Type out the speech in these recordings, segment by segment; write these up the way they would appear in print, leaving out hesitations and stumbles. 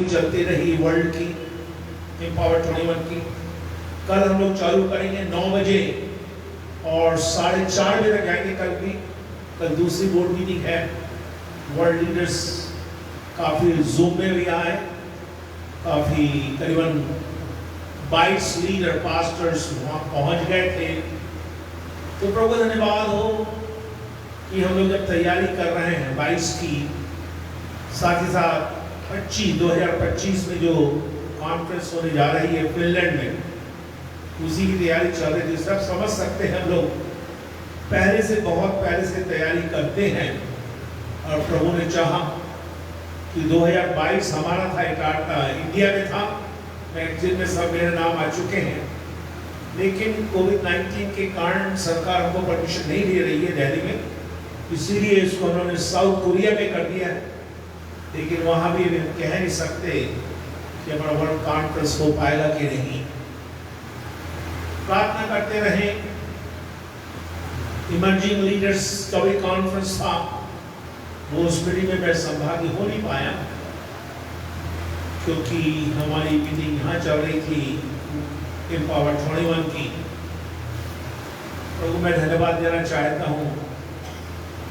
चलती रही वर्ल्ड की एम्पावर 21 की। कल हम लोग चालू करेंगे 9 बजे और 4:30 बजे तक जाएंगे। कल भी कल दूसरी बोर्ड मीटिंग है। वर्ल्ड लीडर्स काफ़ी जूम में भी आए, काफ़ी करीबन 22 लीडर पास्टर्स वहाँ पहुँच गए थे। तो प्रभु धन्यवाद हो कि हम लोग जब तैयारी कर रहे हैं 22 की, साथ ही साथ 2025 में जो कॉन्फ्रेंस होने जा रही है फिनलैंड में, उसी की तैयारी चल रही थी। सब समझ सकते हैं हम लोग पहले से बहुत पहले से तैयारी करते हैं और प्रभु ने चाहा कि 2022 हमारा था, इटाटा इंडिया में था, मैगजीन में सब मेरे नाम आ चुके हैं। लेकिन कोविड-19 के कारण सरकार हमको परमिशन नहीं दे रही है दिल्ली में, इसीलिए इसको उन्होंने साउथ कोरिया में कर दिया है। लेकिन वहाँ भी हम कह नहीं सकते कि हमारा वर्ल्ड कॉन्फ्रेंस हो पाएगा कि नहीं। प्रार्थना करते रहे। इमर्जिंग लीडर्स का भी कॉन्फ्रेंस था, वो उस मीटिंग में मैं सहभागी हो नहीं पाया क्योंकि हमारी मीटिंग यहाँ चल रही थी एम्पावर 21 की। प्रभु मैं धन्यवाद देना चाहता हूँ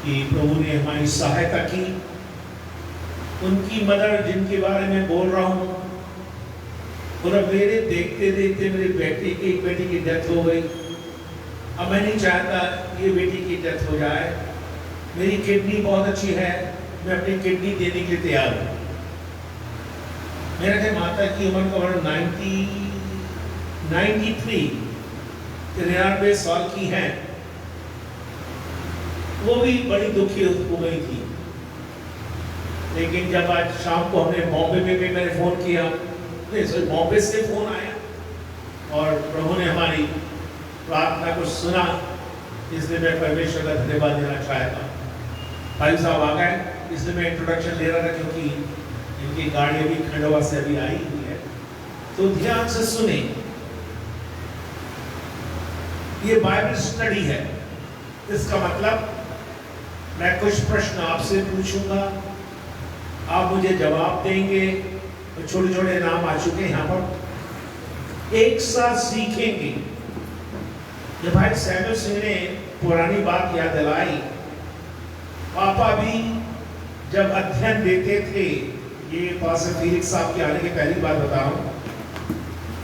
कि प्रभु ने हमारी सहायता की। उनकी मदर जिनके बारे में बोल रहा हूँ, और मेरे देखते देखते मेरे एक बेटी की डेथ हो गई। अब मैं नहीं चाहता ये बेटी की डेथ हो जाए। मेरी किडनी बहुत अच्छी है, मैं अपनी किडनी देने के लिए तैयार हूँ। मेरे माता की उम्र करीब 93 साल की है। वो भी बड़ी दुखी हो गई थी। लेकिन जब आज शाम को हमने बॉम्बे में भी मैंने फोन किया, बॉम्बे से फोन आया और प्रभु ने हमारी प्रार्थना को सुना, इसलिए मैं परमेश्वर का धन्यवाद देना चाहता हूँ। भाई साहब आ गए, इसलिए मैं इंट्रोडक्शन ले रहा था क्योंकि इनकी गाड़ी अभी खंडवा से अभी आई हुई है। तो ध्यान से सुने, ये बाइबल स्टडी है। इसका मतलब मैं कुछ प्रश्न आपसे पूछूंगा, आप मुझे जवाब देंगे। तो छोटे छोटे नाम आ चुके हैं यहाँ पर, एक साथ सीखेंगे। जब भाई सैमुअल सिंह ने पुरानी बात याद दिलाई, पापा भी जब अध्ययन देते थे, ये पास फीलिक्स साहब के आने की पहली बात बता रहा हूँ,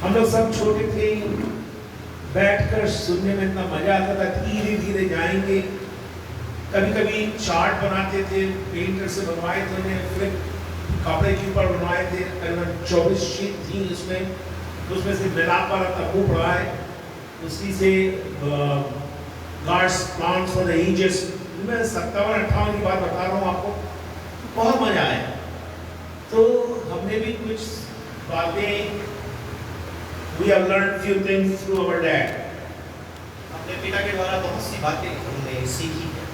हम लोग सब छोटे थे, बैठकर सुनने में इतना मजा आता था। धीरे धीरे जाएंगे। कभी कभी चार्ट बनाते थे, पेंटर से बनवाए थे उन्हें, फिर कपड़े के ऊपर बनवाए थे। करीबन 24 शीट थी उसमें से मिलाप वाला तब्बू पड़ा है, उसी से guards plants for the ages. मैं 57-58 की बात बता रहा हूँ आपको, बहुत मजा आया। तो हमने भी कुछ बातें, we have learned few things through our dad. अपने पिता के द्वारा बहुत सी बातें हमने सीखी हैं।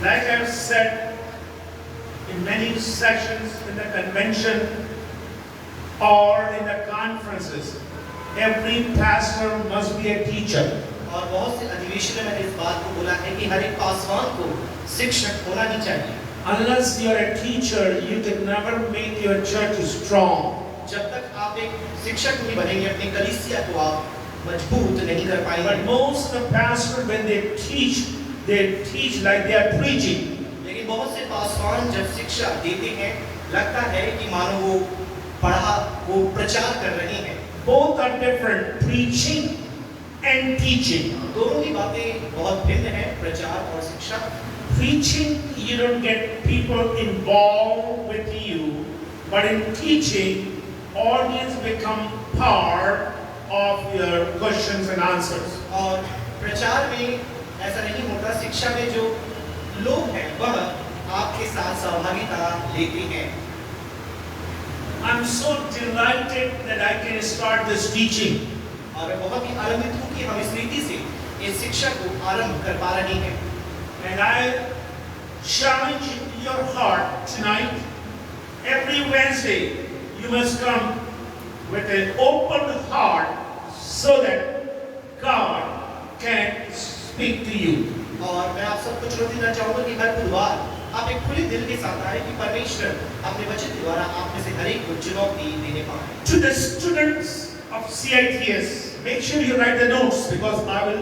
Like I have said in many sessions in the convention or in the conferences, every pastor must be a teacher. और बहुत से अधिवेशन में मैंने इस बात को बोला है कि हर एक पासवान को शिक्षक होना ही चाहिए। Unless you are a teacher, you can never make your church strong. जब तक आप एक शिक्षक नहीं बनेंगे, अपनी कलीसिया को आप मजबूत नहीं कर पाएंगे। But most of the pastors, when they teach like they are preaching. लेकिन बहुत से पासवान जब शिक्षा देते हैं, लगता है कि मानो वो प्रचार कर रहे हैं। Both are different, preaching and teaching. दोनों की बातें बहुत भिन्न हैं, प्रचार और शिक्षा। Preaching, you don't get people involved with you, but in teaching, audience become part of your questions and answers. और प्रचार में ऐसा नहीं होता, शिक्षा में जो लोग हैं वह आपके साथ सहभागिता लेते हैं। I'm so delighted that I can start this teaching. और मैं बहुत ही आनंदित हूँ कि हम इस रीति से इस शिक्षा को आरंभ कर पा रहे हैं। And I challenge your heart tonight. Every Wednesday, you must come with an open heart so that God can speak to you. और मैं आप सबको चुनौती देना चाहूँगा कि हर बुधवार आप एक खुले दिल के साथ आए कि परमेश्वर अपने वचन के द्वारा आप में से हर एक को चुनौती देने पाए। To the students of CITS, make sure you write the notes because I will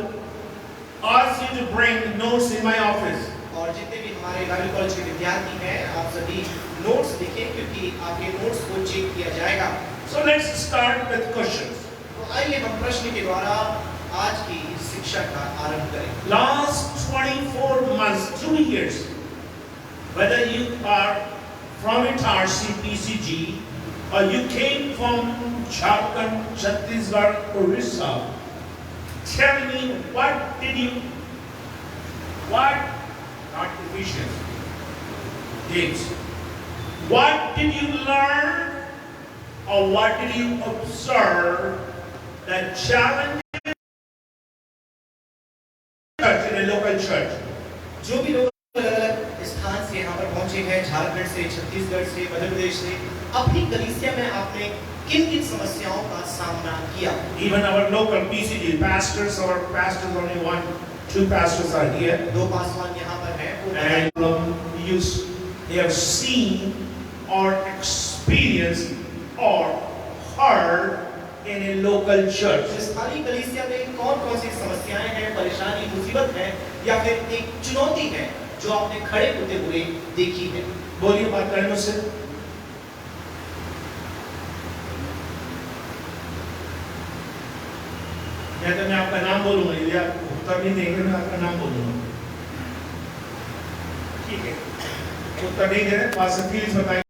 ask you to bring notes in my office. और जितने भी हमारे बाइबल कॉलेज के विद्यार्थी हैं, आप सभी नोट्स लिखें क्योंकि आपके नोट्स को चेक किया जाएगा। So let's start with questions. तो आइए हम प्रश्न के द्वारा आज की शिक्षा का आरंभ करें। Last 24 months, 2 years, whether you are from Itarsi, PCG, or you came from Jharkhand, Chhattisgarh, Orissa, tell me not efficiency, James, what did you learn or what did you observe that challenge in a local church? जो भी लोग अलग-अलग स्थान से यहाँ पर पहुँचे हैं, झारखंड से, छत्तीसगढ़ से, मध्य प्रदेश से, अपनी कलीसिया में आपने किन-किन समस्याओं का सामना किया? Even our local PCG pastors, our pastors, only 1-2 pastors are here. 2 Paswan यहाँ पर हैं। And you have seen or experienced or heard in a local church. स्थानीय कलीसिया में कौन-कौन सी समस्याएं हैं, परेशानी, मुसीबत है या फिर एक चुनौती है जो आपने खड़े होते हुए देखी है? बोलिए बात करें मुझसे। या तो मैं आपका नाम बोलूंगा, यदि आप उत्तर नहीं देंगे मैं आपका नाम बोलूंगा। ठीक है, उत्तर नहीं दे रहे, पास से प्लीज बताइए।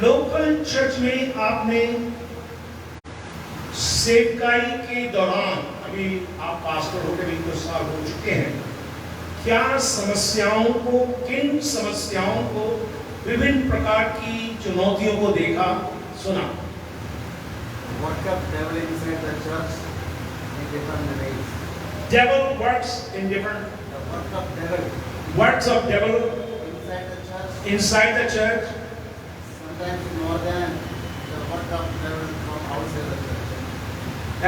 लोकल चर्च में आपने सेवकाई के दौरान, अभी आप पास्टर होकर भी कुछ साल हो चुके हैं, क्या समस्याओं को, किन समस्याओं को, विभिन्न प्रकार की चुनौतियों को देखा, सुना? What of devil inside the church in different ways. Devil works in different The work of devil works of devil inside the church inside the church. sometimes more than the work of devil from outside the church.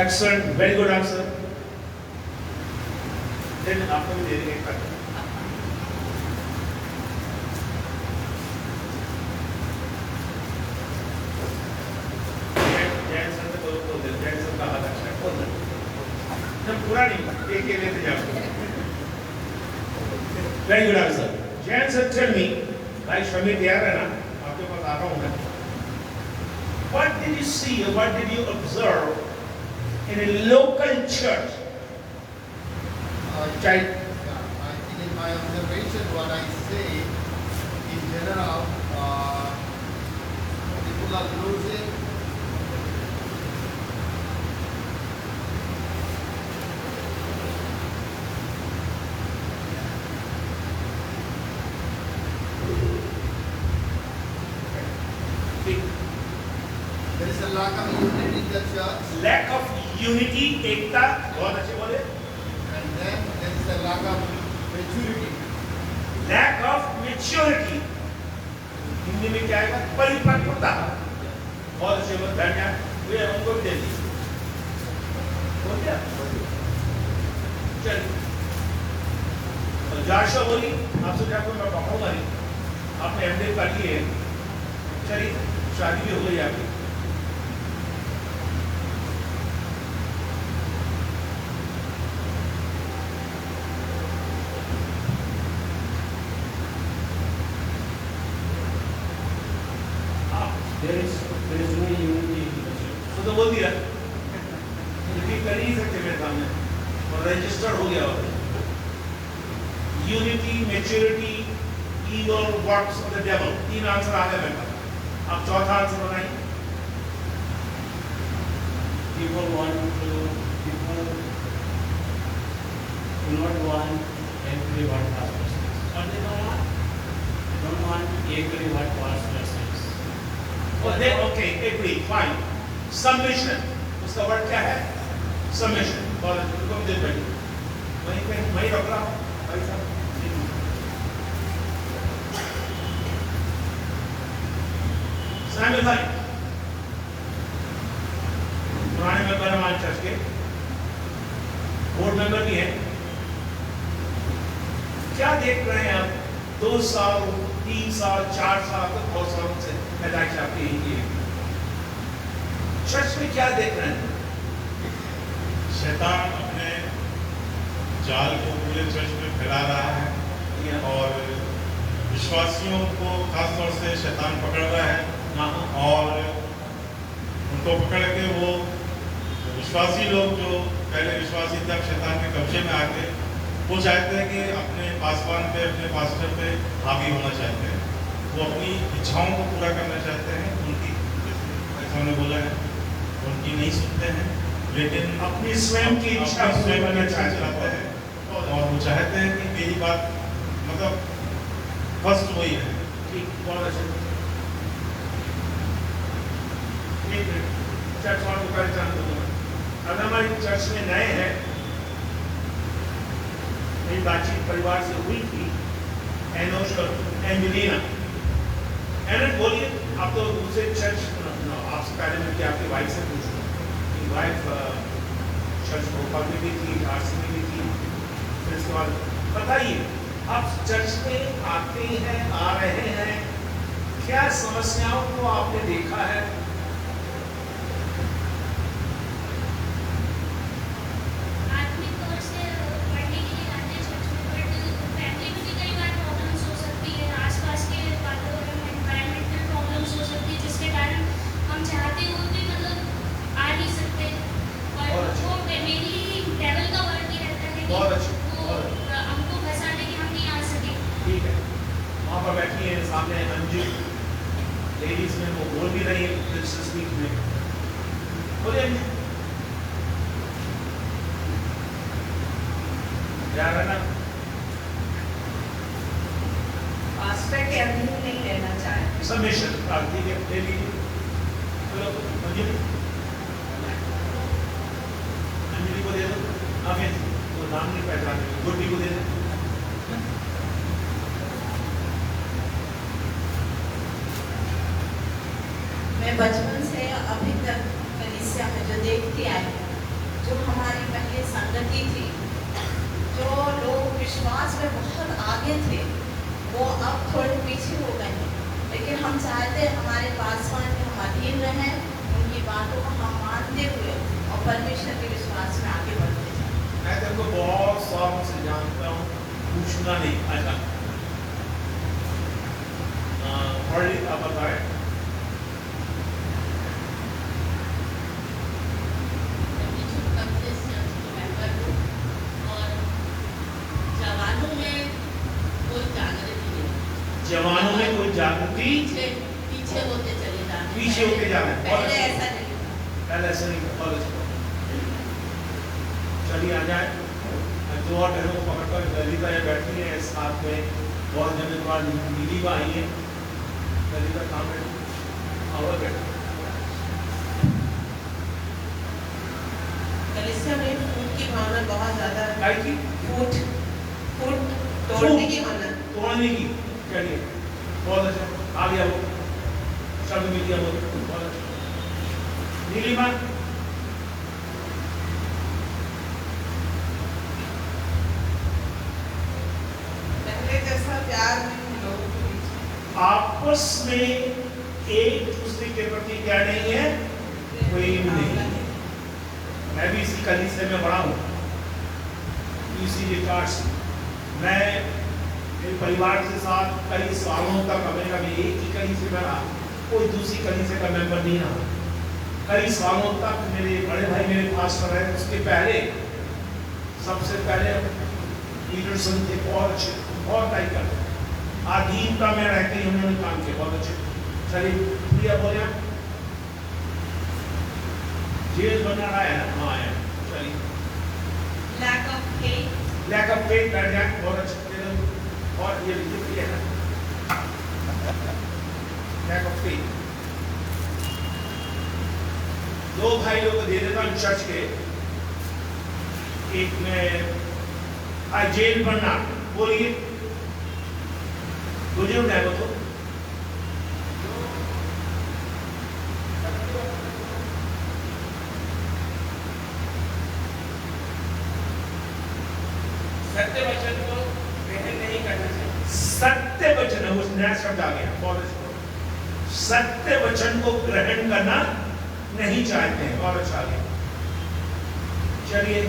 Excellent, very good answer. Then आपको भी दे देंगे एक बार। Jain sir से बोल दे, Jain sir का हाथ अच्छा है, बोल दे। जब पूरा नहीं, एक लेते जाओ। Very good answer. Jan sir, tell me, भाई शमी तैयार है ना? आपके पास आ रहा हूँ मैं। What did you see or what did you observe in a local church? I think in my observation, what I say, in general, people are losing there is a lack of unity in the church, Lack of unity, एकता, बहुत अच्छे बोले। and then there is a lack of maturity. Lack of maturity. Hindi में क्या आएगा? परिपक्वता। बहुत अच्छे बोले, धन्यवाद। वे हमको भी दे दी। बोल दिया? चलिए। और जाशा बोली, आपसे क्या कोई मैं पढ़ाऊंगा नहीं। आपने एमडी कर लिए, चलिए, शादी भी हो गई आपकी। There is no unity in the church. तो बोल दिया यूनिटी कर ही सकते मेरे सामने और रजिस्टर हो गया unity maturity evil works of the devil 3 answer आ गए मेरे पास अब चौथा आंसर बनाइए People do not want everyone pastor says. और they don't want They don't want everyone pastor says. well they okay agree fine submission उसका word क्या है submission बहुत अच्छे उनको भी दे पाइए वहीं रख रहा हूँ भाई साहब सैमुअल भाई पुराने मेंबर हमारे चर्च के बोर्ड मेंबर भी हैं क्या देख रहे हैं आप? 2 साल, 3 साल, 4 साल तक बहुत सालों से पैदाइश आपकी यही की है। चर्च में क्या देख रहे हैं? शैतान अपने जाल को पूरे चर्च में फैला रहा है और विश्वासियों को खास तौर से शैतान पकड़ रहा है और उनको पकड़ के वो विश्वासी लोग जो पहले विश्वासी तक शैतान के कब्जे में आके वो चाहते हैं कि अपने पासवान पे, अपने पास्टर पे हावी होना चाहते हैं। वो अपनी इच्छाओं को पूरा करना चाहते हैं, उनकी जैसे उन्होंने बोला है उनकी नहीं सुनते हैं, लेकिन अपनी स्वयं की इच्छा अपनी स्वयं करना की इच्छा चाहते चलाते हैं हैं और वो चाहते हैं कि मेरी बात मतलब फर्स्ट वही है। ठीक, बहुत अच्छा। एक मिनट, चर्च वालों को पहचान दूंगा। अगर हमारी चर्च में नए हैं, मेरी बातचीत परिवार से हुई थी, एनोश और एंजेलिना। एनोश बोलिए, आप तो दूसरे चर्च, आपसे पहले मैं क्या आपकी वाइफ से पूछूं कि वाइफ चर्च भोपाल में भी थी, झारसी में भी थी, फिर इसके बाद बताइए आप चर्च में आते हैं, आ रहे हैं, क्या समस्याओं को आपने देखा है? आत्मिक तौर से पढ़ने के लिए आते हैं चर्च में, बट फैमिली में भी कई बार प्रॉब्लम्स हो सकती है, आसपास के वातावरण एनवायरमेंटल प्रॉब्लम्स हो सकती है, जिसके कारण हम चाहते हुए भी मतलब आ नहीं सकते। और वो मेनली डेविल का वर्क ही रहता है बहुत कि अच्छी, वो हमको फंसाने कि हम नहीं आ सके। ठीक है, वहाँ पर बैठी है सामने अंजू लेडीज में, वो बोल भी रही है दिलचस्पी में। बोलिए अंजू, यार है ना, पास्टर के अधीन नहीं रहना चाहते। सबमिशन ठीक है, ले लीजिए। चलो अंजलि, अंजलि को दे दो। हमें वो नाम नहीं पहचाने, गुड्डी को दे दो। मैं बचपन से अभी तक कलीसिया में जो देखती आई हूँ, जो हमारी पहले संगति थी, जो लोग विश्वास में बहुत आगे थे, वो अब थोड़े पीछे हो गए हैं। लेकिन हम चाहते हैं हमारे पासवान के हम अधीन रहें, उनकी बातों को हम मानते हुए और परमेश्वर के विश्वास में आगे बढ़ते जाएं। मैं तुमको बहुत सालों से जानता हूँ, पूछना नहीं। अच्छा, और आप बताएं। जवानों में कोई जागृति पीछे होते चले जाते हैं। पीछे होते जा रहे हैं। पहले ऐसा नहीं था। पहले ऐसा नहीं था। चलिए आ जाए, दो और बहनों को पकड़कर ललिता यहाँ बैठी है साथ में, बहुत दिनों के बाद नीलिमा आई है। ललिता कहाँ बैठी? और बैठी कलीसिया में फूट की भावना बहुत ज्यादा है। काय की? फूट फूट तोड़ने की भावना। तोड़ने की। चलिए, बहुत अच्छा, आ गया वो शब्द मिल गया। बहुत अच्छा। नीलिमा, पहले जैसा प्यार नहीं लोगों के बीच। आपस में एक दूसरे के प्रति क्या नहीं है? प्रेम नहीं। मैं भी इसी कलीसिया में बड़ा हूँ, इसी रिकार्ड से। मैं मेरे परिवार के साथ कई सालों तक हमें कभी एक ही कलीसिया में रहा, कोई दूसरी कलीसिया का मेंबर नहीं रहा। कई सालों तक मेरे बड़े भाई मेरे पास पर रहे। उसके पहले, सबसे पहले लीडर्स थे, बहुत अच्छे, बहुत टाइम करते, अधीनता में रहते ही उन्होंने काम किया, बहुत अच्छे। चलिए प्रिया बोले, जेल बना रहा है ना? हाँ है। चलिए, lack of faith. Lack of faith बैठ जाए, बहुत अच्छे। और ये लिखिए है लैक ऑफ फेथ। दो भाई लोग दे देता हूँ चर्च के, एक में जेल बनना, बोलिए बुजुर्ग है वो तो। सत्य वचन को ग्रहण नहीं शब्द आ गया, बहुत अच्छा। सत्य वचन को ग्रहण करना नहीं चाहते हैं, बहुत अच्छा आ गया। चलिए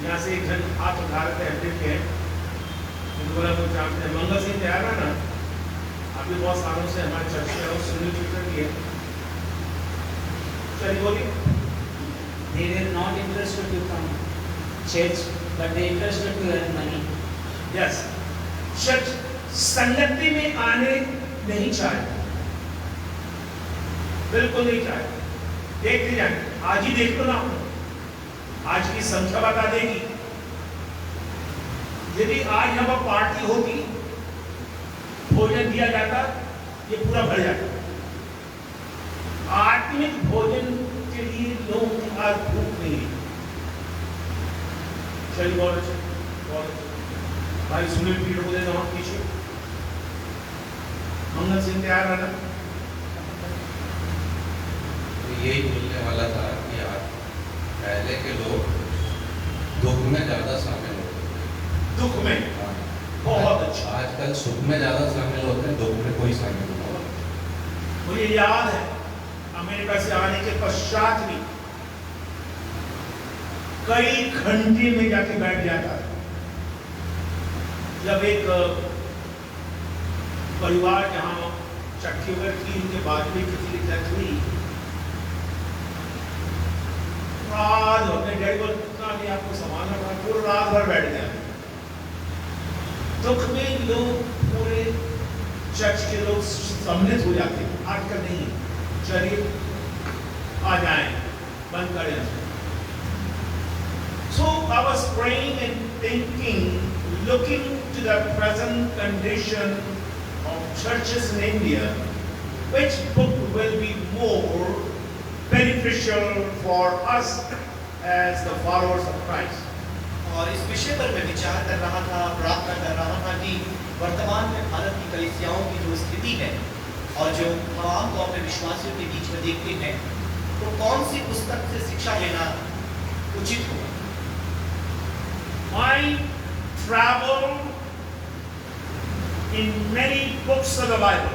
यहाँ से एक जन हाथ उठा रहे थे एमपी के, बोला वो जानते हैं मंगल सिंह तैयार है ना, आप भी बहुत सालों से हमारे चर्च में और सुनी ट्यूटर भी है। चलिए बोलिए। They were not interested to come church, but they interested to earn money. Yes, church संगति में आने नहीं चाहते, बिल्कुल नहीं चाहते। देखते जाए, आज ही देख लो ना, आज की संख्या बता देगी। यदि आज यहाँ पर पार्टी होती, भोजन दिया जाता, ये पूरा भर जाता। आत्मिक भोजन के लिए लोग आज भूख नहीं है। चलिए बहुत अच्छा, बहुत अच्छा। भाई सुनील पीठ को देना पीछे। मंगल सिंह तैयार है ना? तो यही बोलने वाला था कि आज पहले के लोग दुख में ज्यादा शामिल होते थे। दुख में? हाँ। बहुत अच्छा। आजकल सुख में ज्यादा शामिल होते हैं, दुख में कोई शामिल नहीं होता। मुझे याद है अमेरिका से आने के पश्चात भी कई घंटे में जाके बैठ जाता। जब एक परिवार जहां चट्टीगढ़ की इनके बाद में किसी की डेथ हुई, रात अपने डैडी को इतना नहीं आपको संभालना पड़ा, पूरी रात भर बैठ गया। दुख में लोग पूरे चर्च के लोग सम्मिलित हो जाते हैं, आजकल नहीं। चलिए आ जाएं, बंद करें। So I was praying and thinking, looking to the present condition of churches in India, which book will be more beneficial for us as the followers of Christ? और इस विषय पर मैं विचार कर रहा था, प्रार्थना कर रहा था कि वर्तमान में भारत की कलीसियाओं की जो स्थिति है और जो हम आमतौर पर विश्वासियों के बीच में देखते हैं, तो कौन सी पुस्तक से शिक्षा लेना उचित होगा। I travel in many books of the Bible.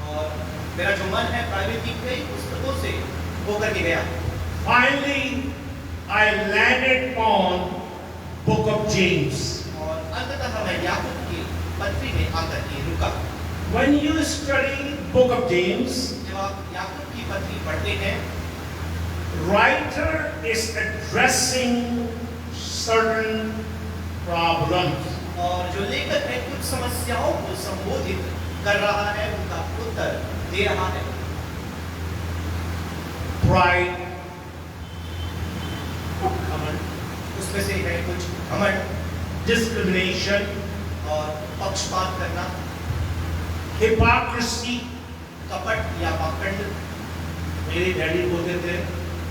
और मेरा जो मन है प्राइवेट की कई पुस्तकों से होकर के गया। Finally, I landed on Book of James. और अंततः मैं याकूब की पत्री में आकर के रुका। When you study Book of James, जब आप याकूब की पत्री पढ़ते हैं, writer is addressing certain problems. और जो लेखक है कुछ समस्याओं को संबोधित कर रहा है, उनका उत्तर दे रहा है। Pride, घमंड, उसमें से है कुछ घमंड, discrimination, और पक्षपात करना, hypocrisy. कपट या पाखंड। मेरे डैडी बोलते थे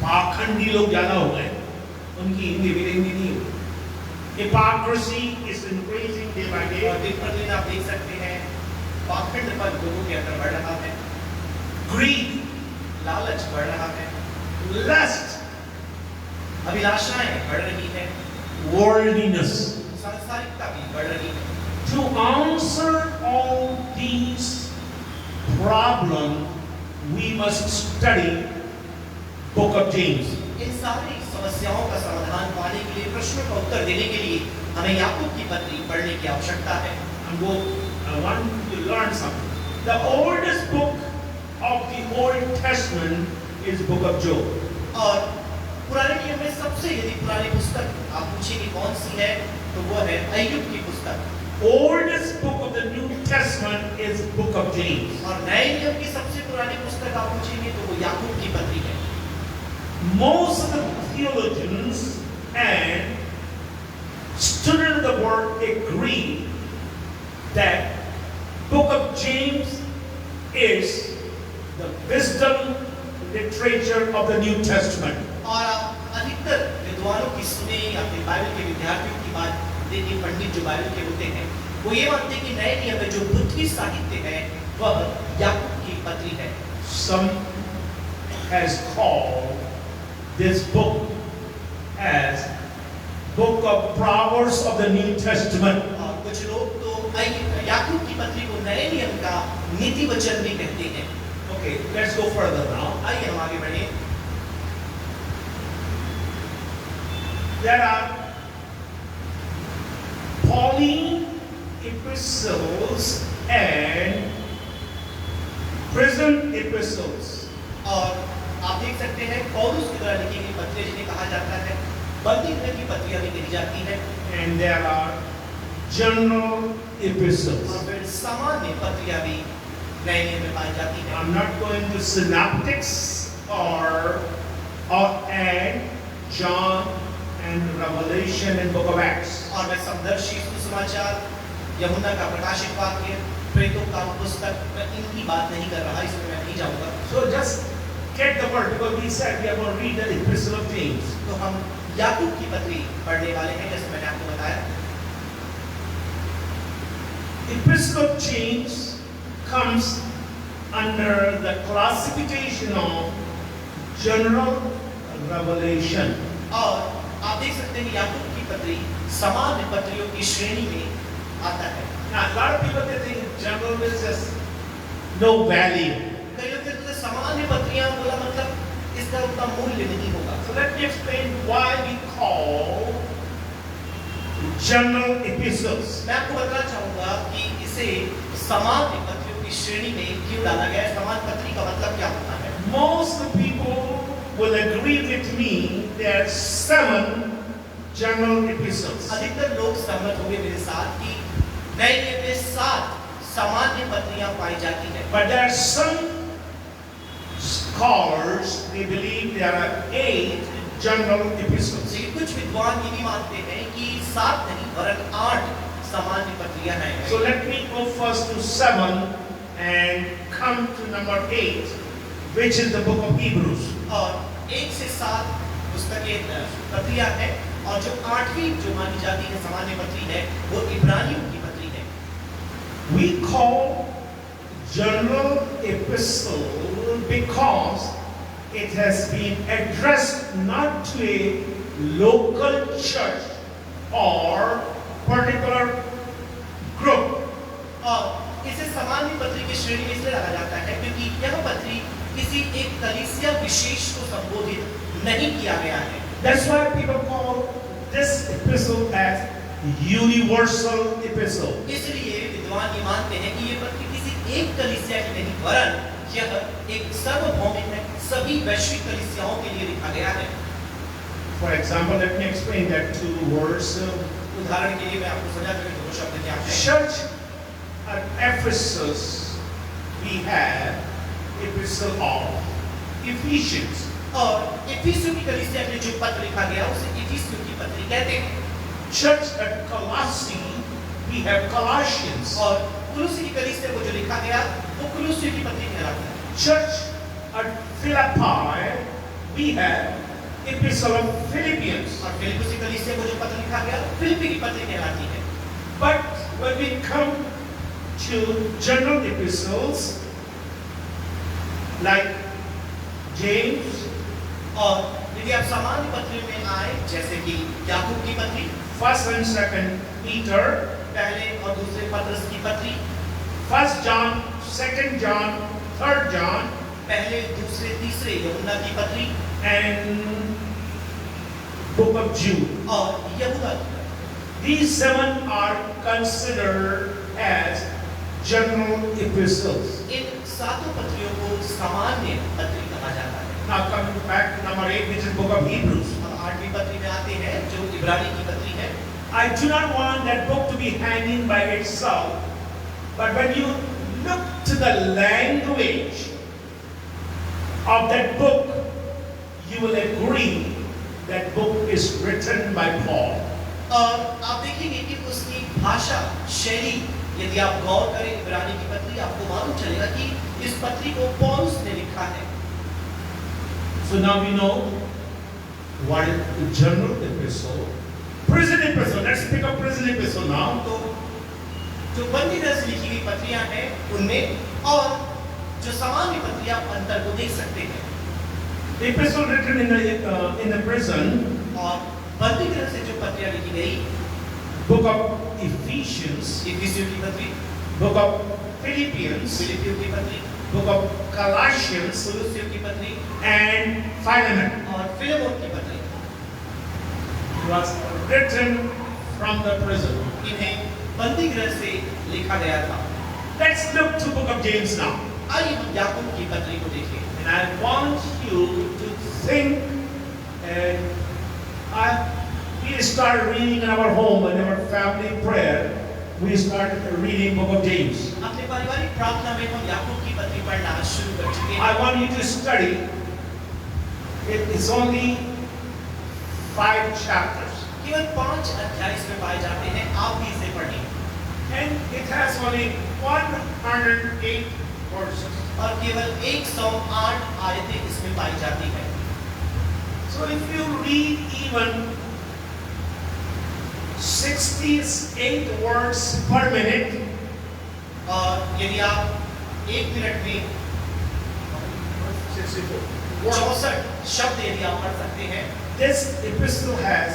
पाखंडी लोग ज्यादा हो गए, उनकी हिंदी भी हिंदी नहीं हुई। Hypocrisy is increasing day by day. और दिन पर दिन आप देख सकते हैं पाखंड पर लोगों के अंदर बढ़ रहा है। Greed, लालच बढ़ रहा है। lust, अभिलाषाएं बढ़ रही हैं। worldliness. सांसारिकता भी बढ़ रही है। To answer all these problems, we must study Book of James. इन सारी समस्याओं का समाधान पाने के लिए, प्रश्नों का उत्तर देने के लिए हमें याकूब की पत्री पढ़ने की आवश्यकता है। I want you to learn something. The oldest book of the Old Testament is Book of Job. और पुराने नियम में सबसे यदि पुरानी पुस्तक आप पूछेंगे कौन सी है, तो वो है अय्यूब की पुस्तक। Oldest book of the New Testament is Book of James. और नए नियम की सबसे पुरानी पुस्तक आप पूछेंगे तो वो याकूब की पत्री है। Most of the theologians and students of the word agree that Book of James is the wisdom literature of the New Testament. और आप अधिकतर विद्वानों की सुने या फिर बाइबल के विद्यार्थियों की बात देखिए, पंडित जो बाइबल के होते हैं वो ये मानते हैं कि नए नियम में जो बुद्धि साहित्य है वह याकूब की पत्री है। Some has called this book as Book of Proverbs of the New Testament. और कुछ लोग तो याकूब की पत्री को नए नियम का नीति वचन भी कहते हैं। Okay, let's go further now. आइए हम आगे बढ़े। There are Pauline epistles and prison epistles. और आप देख सकते हैं पौलुस के द्वारा लिखी गई पत्रियां जिन्हें कहा जाता है बंदी गृह की पत्रियां भी कही जाती है, And there are general epistles. और फिर सामान्य पत्रियां भी नए नियम में पाई जाती हैं। I'm not going to synoptics or and John and Revelation and Book of Acts. और मैं समदर्शी सुसमाचार, यूहन्ना का प्रकाशित वाक्य, प्रेतों का पुस्तक, मैं इनकी बात नहीं कर रहा, इसमें मैं नहीं जाऊंगा। So just get the word because we said we are going to read the epistle of James. तो हम याकूब की पत्री पढ़ने वाले हैं, जैसे मैंने आपको बताया। Epistle of James comes under the classification of general revelation. और आप देख सकते हैं याकूब की पत्री सामान्य पत्रियों की श्रेणी में आता है। Now, a lot of people they think general is just no value. कई लोग कहते हैं सामान्य पत्रियां बोला मतलब इसका उतना मूल्य नहीं होगा। So let me explain why we call general epistles. मैं आपको बताना चाहूंगा कि इसे सामान्य पत्रियों की श्रेणी में क्यों डाला गया है। सामान्य पत्री का मतलब क्या होता है? Most people will agree with me there are 7 general epistles. अधिकतर लोग सहमत होंगे मेरे साथ कि नए नियम में 7 सामान्य पत्रियां पाई जाती है। But there are some scholars they believe there are 8 general epistles. लेकिन कुछ विद्वान ये भी मानते हैं कि 7 नहीं वरन 8 सामान्य पत्रियां हैं। So let me go first to 7 and come to number 8, which is the book of Hebrews. और 1 से 7 पुस्तकें पत्रियां हैं, और जो 8वीं जो मानी जाती है सामान्य पत्री है वो इब्रानियों की पत्री है। We call general epistle because it has been addressed not to a local church or particular group. और इसे सामान्य पत्री की श्रेणी में इसलिए रखा जाता है क्योंकि यह पत्री किसी एक कलीसिया विशेष को संबोधित नहीं किया गया है। That's why people call this epistle as universal epistle. इसलिए विद्वान ये मानते हैं कि ये पत्री किसी एक कलीसिया की नहीं वरन यह एक सार्वभौमिक है, सभी वैश्विक कलीसियाओं के लिए लिखा गया है। For example, let me explain that 2 words. उदाहरण के लिए मैं आपको समझा दूं दो शब्द क्या हैं। Church at Ephesus, we have epistle of Ephesians. और इफिसियों की कलीसिया के लिए जो पत्र लिखा गया उसे इफिसियों की पत्री कहते हैं। Church at Colossae, we have Colossians. और कुलुसी की कलीसिया को जो लिखा गया वो कुलुसियों की पत्री कहलाती है। Church at Philippi, we have epistle of Philippians. और फिलिप्पी की कलीसिया को जो पत्र लिखा गया फिलिप्पी की पत्री कहलाती है। But when we come to general epistles like James, और यदि आप सामान्य पत्रियों में आए जैसे कि याकूब की पत्री, 1st and 2nd Peter, पहले और दूसरे पत्रस की पत्री, 1st John, 2nd John, 3rd John, पहले दूसरे तीसरे यूहन्ना की पत्री and book of Jude. और यहूदा की पत्री। These 7 are considered as general epistles. इन 7 पत्रियों को सामान्य पत्री कहा जाता है। Now coming back to number 8, which is book of Hebrews. हम 8वीं पत्री में आते हैं जो इब्रानी की पत्री है। I do not want that book to be hanging by itself, but when you look to the language of that book, you will agree that book is written by Paul. और आप देखेंगे कि उसकी भाषा शैली यदि आप गौर करें इब्रानी की पत्री आपको मालूम चलेगा कि इस पत्री को पौलुस ने लिखा है। So now we know what is the general epistle. Prison epistle. Let's pick up prison epistle now. तो जो बंदी गृह से लिखी गई पत्रियां हैं उनमें और जो सामान्य पत्रियां अंतर को देख सकते हैं। The epistle written in the prison, और बंदी गृह से जो पत्रियां लिखी गई book of Ephesians, इफिसियों की पत्री, book of Philippians, फिलिपियों की पत्री, book of Colossians, कुलुस्सियों की पत्री and Philemon. और फिलेमोन की पत्री। It was written from the prison. इन्हें बंदी गृह से लिखा गया था। Let's look to book of James now. आइए हम याकूब की पत्री को देखें। And I want you to think, and we started reading in our home and our family prayer. We started reading book of James. अपने पारिवारिक प्रार्थना में हम याकूब की पत्री पढ़ना शुरू कर चुके हैं। I want you to study. It is only 5 chapters. केवल 5 अध्याय इसमें पाए जाते हैं। आप भी इसे पढ़ें। And it has only 108 verses. और केवल 108 आयतें इसमें पाई जाती हैं। So if you read even 68 words per minute, और यदि आप 1 मिनट में 64 शब्द यदि आप पढ़ सकते हैं, this epistle has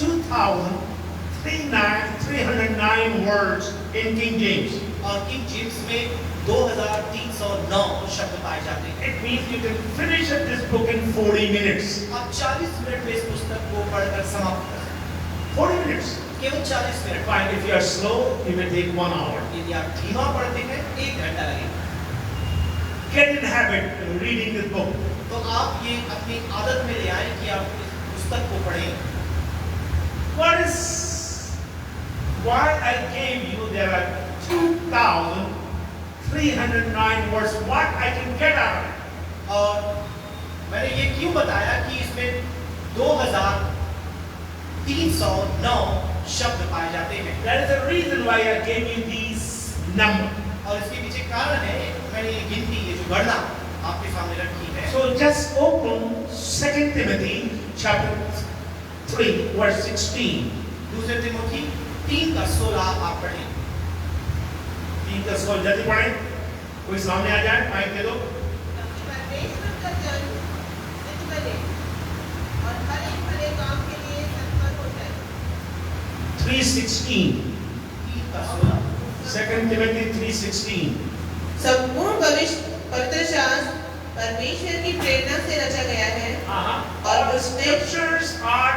2,309 words in King James. और किंग जेम्स में 2309 शब्द पाए जाते हैं। It means you can finish this book in 40 minutes. आप 40 मिनट में इस पुस्तक को पढ़कर समाप्त कर सकते 40 minutes. हैं। केवल 40 minute. Fine, if you are slow, you may take 1 hour. यदि आप धीमा पढ़ते हैं 1 घंटा लगेगा। Get in habit of reading this book. तो आप ये अपनी आदत में ले आए कि आप इस पुस्तक को पढ़ें। Why I gave you there are 2,309 words. What I can get out of it? और मैंने ये क्यों बताया कि इसमें 2309 शब्द पाए जाते हैं। That is the reason why I gave you these numbers. और इसके पीछे कारण है, मैंने ये गिनती, ये जो गणना आपके सामने रखी है। So just open 2 Timothy chapter 3 verse 16. दूसरे तिमोथी 3:16 आप पढ़ें। 3:16 जल्दी पढ़ें। कोई सामने आ जाए, माइक दे दो। परमेश्वर का जन सिद्ध करे और हर एक भले काम के लिए तत्पर हो जाए। 3:16. 3:16 2 Timothy 3:16. संपूर्ण पवित्र शास्त्र परमेश्वर की प्रेरणा से रचा गया है All the scriptures are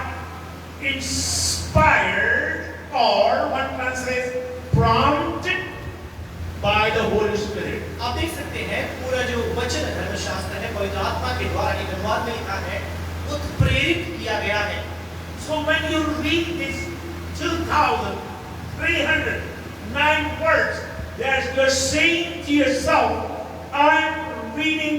inspired, or one translates prompted by the Holy Spirit. आप देख सकते हैं पूरा जो वचन धर्मशास्त्र है पवित्र आत्मा के द्वारा एक अनुवाद में लिखा है, उत्प्रेरित किया गया है। So when you read these 2,309 words, that you're saying to yourself, I'm reading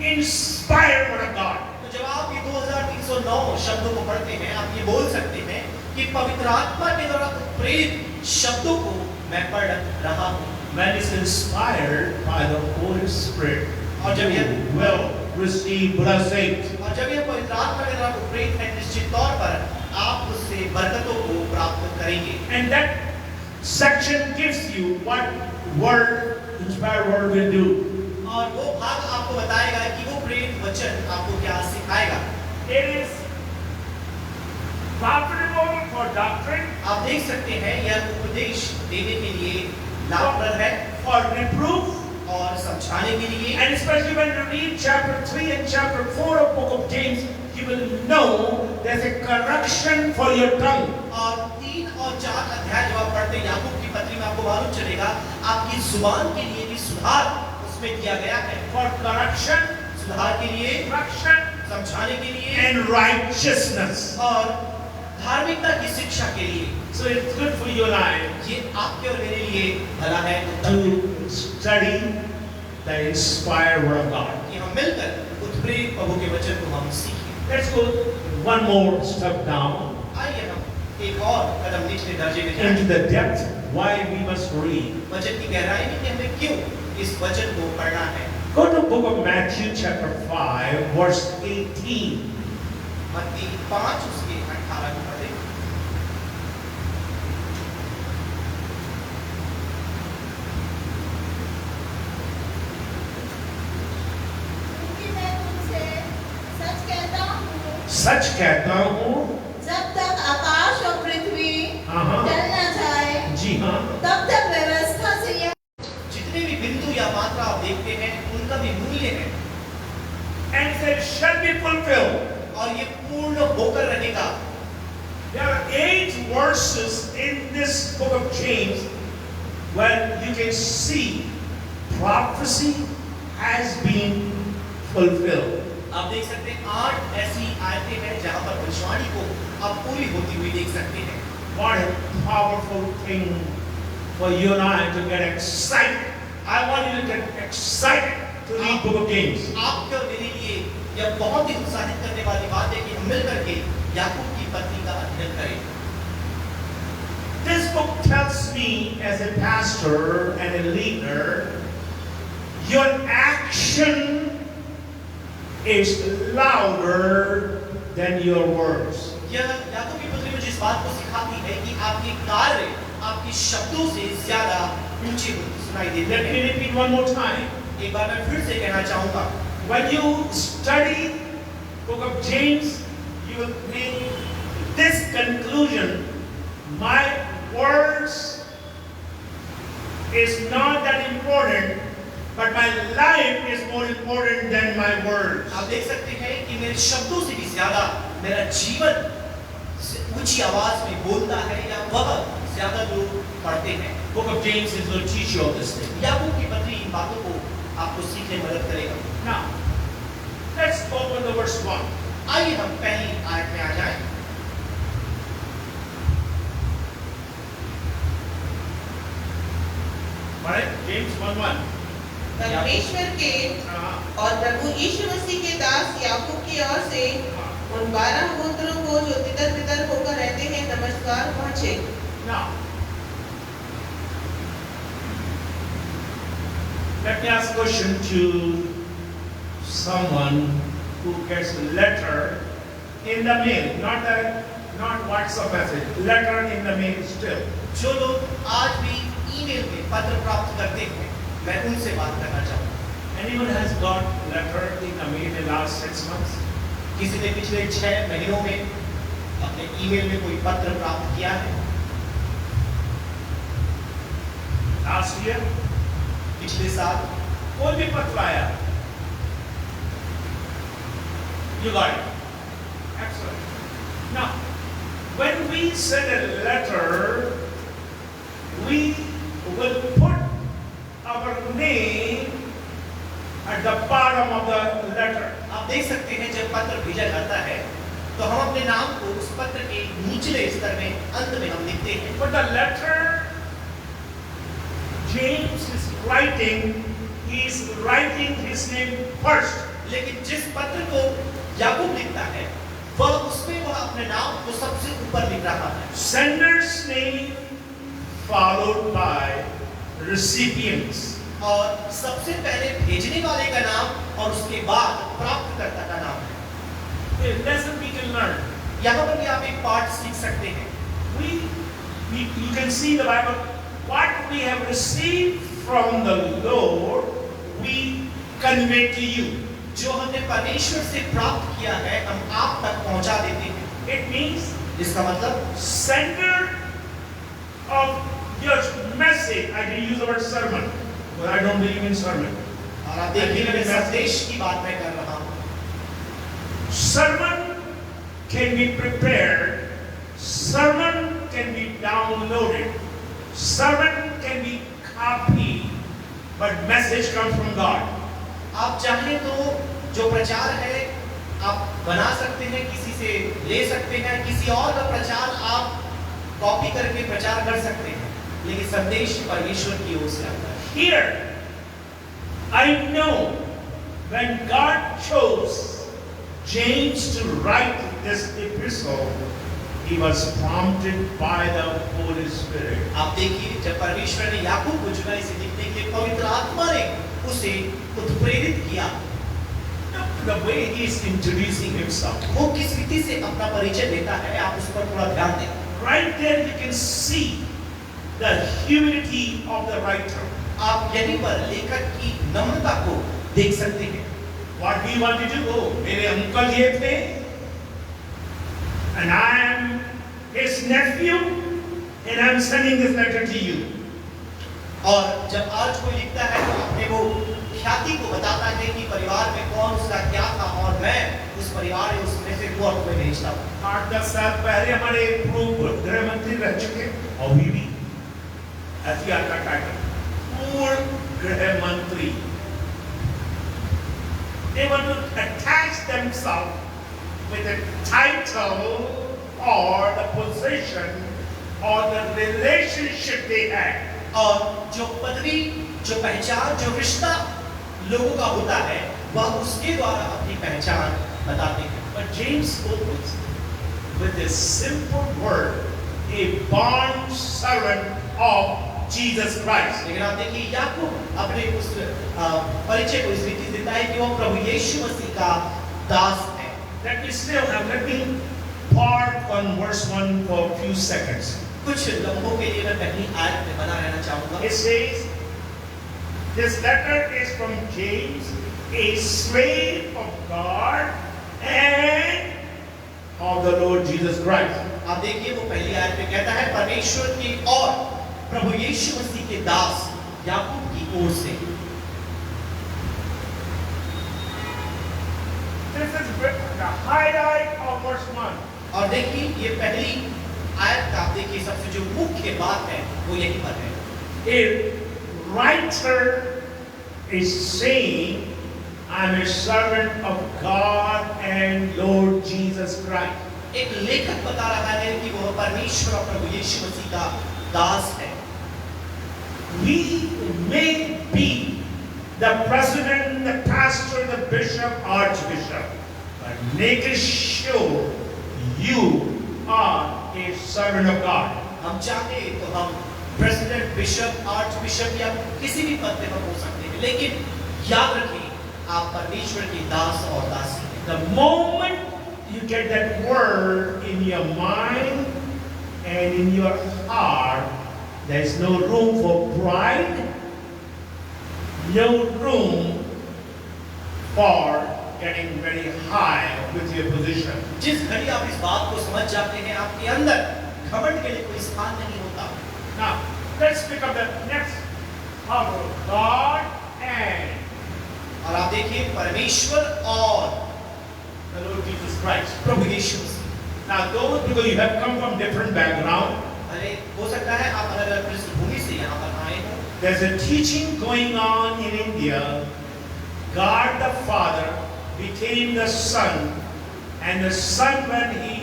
inspired word of God. तो जब आप ये 2309 शब्दों को पढ़ते हैं, आप ये बोल सकते हैं कि पवित्र आत्मा के द्वारा उत्प्रेरित शब्दों को मैं पढ़ रहा हूँ। When it's inspired by the Holy Spirit, और जब you will receive blessing. और जब यह पवित्र आत्मा के द्वारा उत्प्रेरित है, निश्चित तौर पर आप उससे बरकतों को प्राप्त करेंगे। And that section gives you what word, inspired word will do. और वो भाग आपको बताएगा कि वो प्रेरित वचन आपको क्या सिखाएगा। It is profitable for doctrine, आप देख सकते हैं यह उपदेश देने के लिए लाभप्रद है, for reproof, और समझाने के लिए। and especially when you read chapter 3 and chapter 4 of book of James, you will know there's a correction for your tongue. और 3 और 4 अध्याय जब आप पढ़ते हैं याकूब की पत्री में, आपको मालूम चलेगा आपकी जुबान के लिए भी सुधार उसमें किया गया है। For correction, सुधार के लिए, correction, समझाने के लिए, and righteousness. और धार्मिकता की शिक्षा के लिए। So it's good for you and I ये आपके और मेरे लिए भला है to study the inspired word of God. कि हम मिलकर उत्प्रेरित प्रभु के वचन को हम सीखें। Let's go one more step down आइए हम एक और कदम निचले दर्जे में into जाएं। the depth why we must read. वचन की गहराई में कि हमें क्यों इस वचन को पढ़ना है। Go to book of Matthew chapter 5 verse 18. मत्ती 5 उसके 18 को पढ़ें। क्योंकि मैं तुमसे सच कहता हूँ जब तक आकाश और पृथ्वी हाँ। टल न जाए भी मूल्य है and it said, shall be fulfilled. और ये पूर्ण होकर रहेगा। There are 8 verses in this book of James where you can see prophecy has been fulfilled. आप देख सकते हैं 8 ऐसी आयतें हैं जहां पर भविष्यवाणी को आप पूरी होती हुई देख सकते हैं। What a powerful thing for you and I to get excited. I want you to get excited to read book of James. आपके और मेरे लिए यह बहुत ही उत्साहित करने वाली बात है कि हम मिलकर के याकूब की पत्री का अध्ययन करें। This book tells me as a pastor and a leader, your action is louder than your words. यह याकूब की पत्री मुझे इस बात को सिखाती है कि आपके कार्य आपके शब्दों से ज्यादा ऊंचे सुनाई देते Let me हैं। repeat one more time. एक बार मैं फिर से कहना चाहूंगा, When you study book of James, you will make this conclusion: my words is not that important, but my life is more important than my words. आप देख सकते हैं कि मेरे शब्दों से भी ज्यादा मेरा जीवन ऊंची आवाज में बोलता है या वह ज्यादा लोग पढ़ते हैं। Book of James is going to teach you all this thing. याकूब की पत्री इन बातों को आपको सीखने में मदद करेगा। Now, let's open the verse 1. आइए हम पहली आयत में आ जाएं। Alright, James 1:1. परमेश्वर के और प्रभु यीशु मसीह के दास याकूब की ओर से उन 12 गोत्रों को जो तितर बितर होकर रहते हैं नमस्कार पहुँचे। Now, let me ask a question to someone who gets a letter in the mail, not WhatsApp message, letter in the mail still. जो लोग आज भी ईमेल में पत्र प्राप्त करते हैं, मैं उनसे बात करना चाहूँगा। Anyone has got letter in the mail in the last 6 months? किसी ने पिछले 6 महीनों में अपने ईमेल में कोई पत्र प्राप्त किया है? Last year? पिछले साल कोई भी पत्र आया? You got it. Excellent. Now, when we send a letter, we will put our name at the bottom of the letter. आप देख सकते हैं जब पत्र भेजा जाता है तो हम अपने नाम को उस पत्र के निचले स्तर में अंत में हम लिखते हैं। But the letter James is writing, he is writing his name first. लेकिन जिस पत्र को याकूब लिखता है उसमें वह अपने नाम को सबसे ऊपर लिख रहा है। Sender's name followed by recipients. और सबसे पहले भेजने वाले का नाम और उसके बाद प्राप्तकर्ता का नाम है। A lesson we can learn. यहाँ पर भी आप एक पाठ सीख सकते हैं। You can see the Bible. What we have received from the Lord, we convey to you. जो हमने परमेश्वर से प्राप्त किया है हम आप तक पहुंचा देते हैं। It means इसका मतलब sender of your message. I can use the word sermon, but I don't believe in sermon. और आप देखिए मैं संदेश की बात मैं कर रहा हूँ। Sermon can be prepared. Sermon can be downloaded. Sermon can be copied, but message comes from God. आप चाहें तो जो प्रचार है आप बना सकते हैं, किसी से ले सकते हैं, किसी और का प्रचार आप कॉपी करके प्रचार कर सकते हैं, लेकिन संदेश परमेश्वर की ओर से आता है। Here, I know when God chose James to write this epistle, he was prompted by the Holy Spirit. आप देखिए जब परमेश्वर ने याकूब को चुना इसे लिखने के लिए पवित्र आत्मा ने उसे उत्प्रेरित किया। The way he is introducing himself. वो किस रीति से अपना परिचय देता है आप उस पर थोड़ा ध्यान दें। Right there you can see the humility of the writer. आप यहीं पर लेखक की नम्रता को देख सकते हैं। What he wanted to do, मेरे अंकल ये थे, and I am his nephew, and I am sending this letter to you. और जब आज कोई लिखता है तो अपने वो ख्याति को बताता है कि परिवार में कौन उसका क्या था, और मैं उस परिवार या उसमें से को तुम्हें भेजता हूँ। 8-10 साल पहले हमारे पूर्व गृह मंत्री रह चुके, अभी भी हथियार का टाइटल पूर्व गृह मंत्री। They want to attach themselves with a title or the position or the relationship they had. और जो पदवी, जो पहचान, जो रिश्ता लोगों का होता है, वह उसके द्वारा अपनी पहचान बताते हैं। But James opens with this simple word, a bond servant of Jesus Christ. लेकिन आप देखिए याकूब अपने उस परिचय को इस रीति से देता है कि वह प्रभु यीशु मसीह का दास है। Let me park on verse 1 for a few seconds. कुछ लम्हों के लिए मैं पहली आयत में बना रहना चाहूँगा। It says, this letter is from James, a slave of God and of the Lord Jesus Christ. आप देखिए वो पहली आयत में कहता है परमेश्वर की और प्रभु यीशु मसीह के दास याकूब की ओर से। This is the highlight of verse 1. और देखिए ये पहली आयत का देखिए सबसे जो मुख्य बात है वो यहीं पर है। A writer is saying, I'm a servant of God and Lord Jesus Christ. एक लेखक बता रहा है कि वह परमेश्वर और प्रभु यीशु मसीह का दास है। We may be the president, the pastor, the bishop, archbishop, but make sure you are a servant of God. हम चाहे तो हम प्रेसिडेंट, बिशप, आर्च बिशप या किसी भी पद पर हो सकते हैं, लेकिन याद रखें आप परमेश्वर के दास और दासी हैं। The moment you get that word in your mind and in your heart, there is no room for pride, no room for getting very high with your position. जिस घड़ी आप इस बात को समझ जाते हैं आपके अंदर घमंड के लिए कोई स्थान नहीं होता। Now, let's pick up the next power, God and और आप देखिए परमेश्वर और the Lord Jesus Christ. Prabhu Yeshu Masih. Now, those because you have come from different background, अरे हो सकता है आप अलग-अलग पृष्ठभूमि से यहाँ पर आए हो। there's a teaching going on in India. God the Father became the Son, and the Son, when He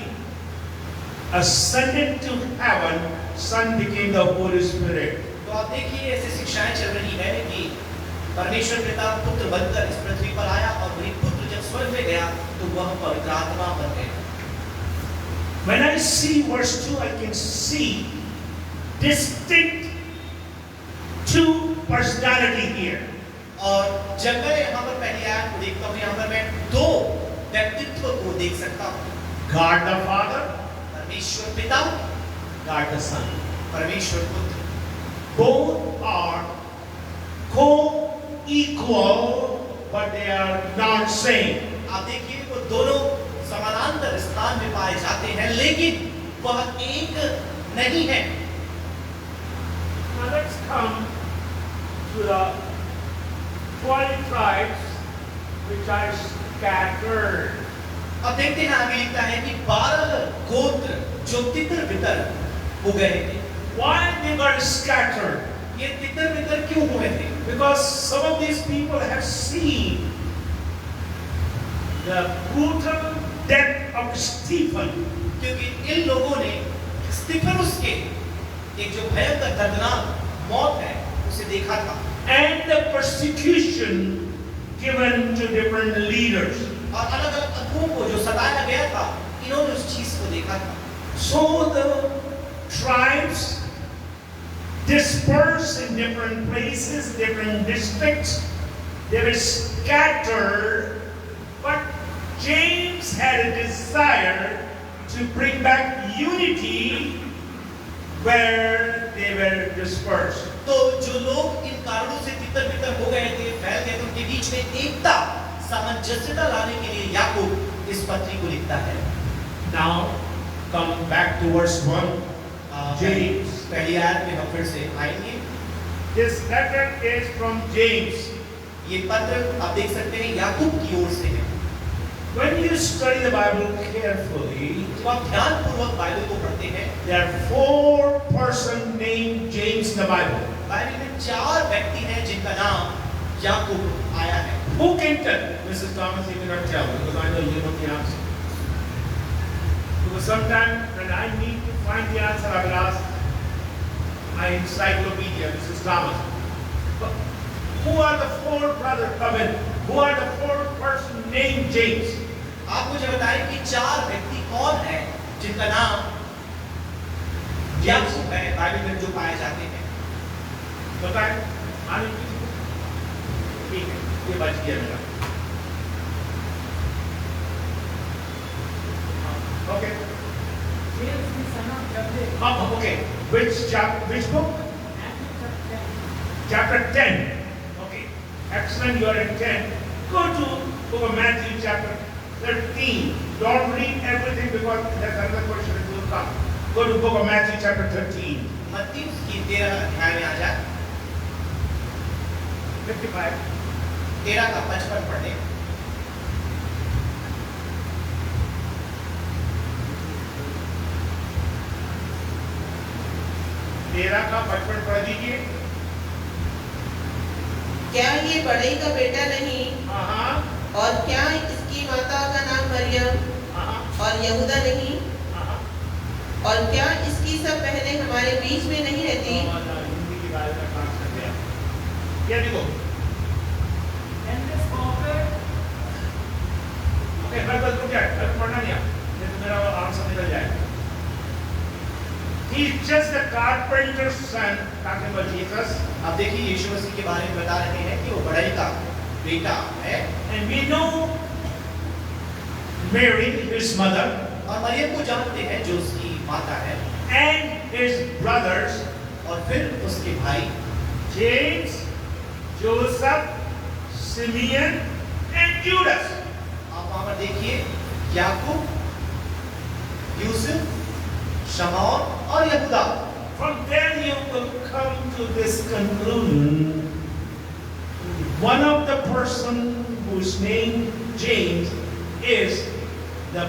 ascended to heaven, Son became the Holy Spirit. तो आप देखिए ऐसी शिक्षाएं चल रही है कि परमेश्वर पिता पुत्र बनकर इस पृथ्वी पर आया और वही पुत्र जब स्वर्ग में गया तो वह पवित्र आत्मा बन गया। When I see verse 2, I can see distinct two personality here. और जब मैं यहाँ पर पहली आयत को देखता हूँ, यहाँ पर मैं दो व्यक्तित्व को देख सकता हूँ। God the Father, परमेश्वर पिता, God the Son. परमेश्वर पुत्र। Both are co-equal, but they are not same. आप देखिए वो दोनों समानांतर स्थान में पाए जाते हैं, लेकिन वह एक नहीं है। Now let's come to the 12 tribes which are scattered. अब देखते हैं आगे लिखता है कि 12 गोत्र जो तितर बितर हो गए थे। Why they got scattered? ये तितर बितर क्यों हुए थे? Because some of these people have seen the brutal death of Stephen. क्योंकि इन लोगों ने स्तिफनुस के एक जो भयंकर दर्दनाक मौत है उसे देखा था। And the persecution given to different leaders. और अलग-अलग अगुओं को जो सताया गया था, इन्होंने उस चीज को देखा था। So the tribes dispersed in different places, different districts. They were scattered, but James had a desire to bring back unity where they were dispersed. तो जो लोग इन कारणों से तितर-बितर हो गए थे, फैल गए थे, उनके बीच में एकता, सामंजस्यता लाने के लिए याकूब इस पत्री को लिखता है। Now, come back to verse 1. James. पहली आयत में हम फिर से आएंगे। This letter is from James. ये पत्र आप देख सकते हैं याकूब की ओर से है। When you study the Bible carefully, जब आप ध्यानपूर्वक बाइबल को पढ़ते हैं, there are 4 persons named James in the Bible. Bible में 4 व्यक्ति हैं जिनका नाम याकूब आया है। Who can tell? Mrs. Thomas, you cannot tell because I know you know the answer. Because sometimes when I need to find the answer, I will ask my encyclopedia, Mrs. Thomas. But who are the 4 brothers? I mean, who are the 4 persons named James? आप मुझे बताएं कि 4 व्यक्ति कौन हैं जिनका नाम याकूब है बाइबल में जो पाए जाते हैं। बताएं। ठीक है, ये बच गया मेरा। Okay. Okay. Which book? Chapter 10. Okay. Excellent. You are in 10. Go to book of Matthew chapter 13. Don't read everything because there's another question that will come. Go to book of Matthew chapter 13. मत्ती की 13 अध्याय में आ जाए। 55. 13 का 55 पढ़े। का 55 पढ़ दीजिए। क्या ये बड़े का बेटा नहीं? हाँ। और क्या इसकी माता का नाम मरियम हाँ। और यहूदा नहीं? हाँ। और क्या इसकी सब बहनें हमारे बीच में नहीं रहती? हिंदी की बात का क्लास करते हैं। क्या देखो? ओके, बस रुक जाए, बस पढ़ना नहीं आप, नहीं तो मेरा आंसर निकल जाएगा। He is just the carpenter's son, talking about Jesus. अब देखिए यीशु मसीह के बारे में बता रहे हैं कि वो बड़ाई का बेटा है। And we know Mary, his mother, और मरियम को जानते हैं जो उसकी माता है, and his brothers, और फिर उसके भाई James, Joseph, Simeon, and Judas. आप वहां पर देखिए याकूब, यूसुफ, शमौन और यहूदा। From there you will come to this conclusion. One of the person whose name James is the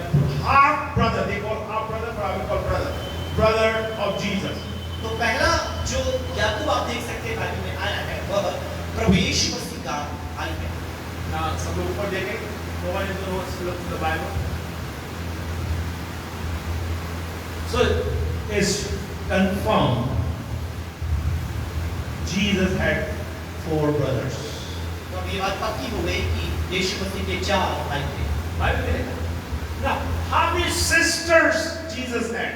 half brother. They call half brother, but I will call brother of Jesus. तो पहला जो याकूब आप देख सकते हैं बाइबल में आया है वह प्रभु यीशु मसीह का भाई है। Now सब लोग ऊपर देखें। No one is going to look to the Bible. So it's confirmed Jesus had 4 brothers. तो अब ये बात पक्की हो गई कि यीशु मसीह के 4 भाई थे। Bible में now how many sisters Jesus had?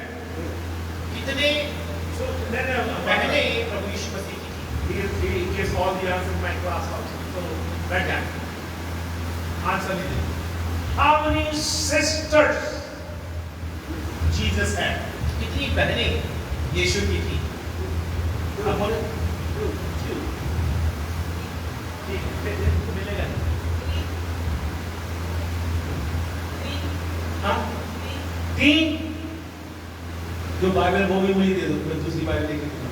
कितने So then बहनें प्रभु यीशु मसीह की थी? he gives all the answers in my class also. So right now, answer me this. How many sisters Jesus had? कितनी बहनें यीशु की थी? अब बोलो। 2. ठीक है, मिलेगा। हाँ? 3. जो बाइबल वो भी मुझे दे दो, मैं दूसरी बाइबल लेके दूंगा।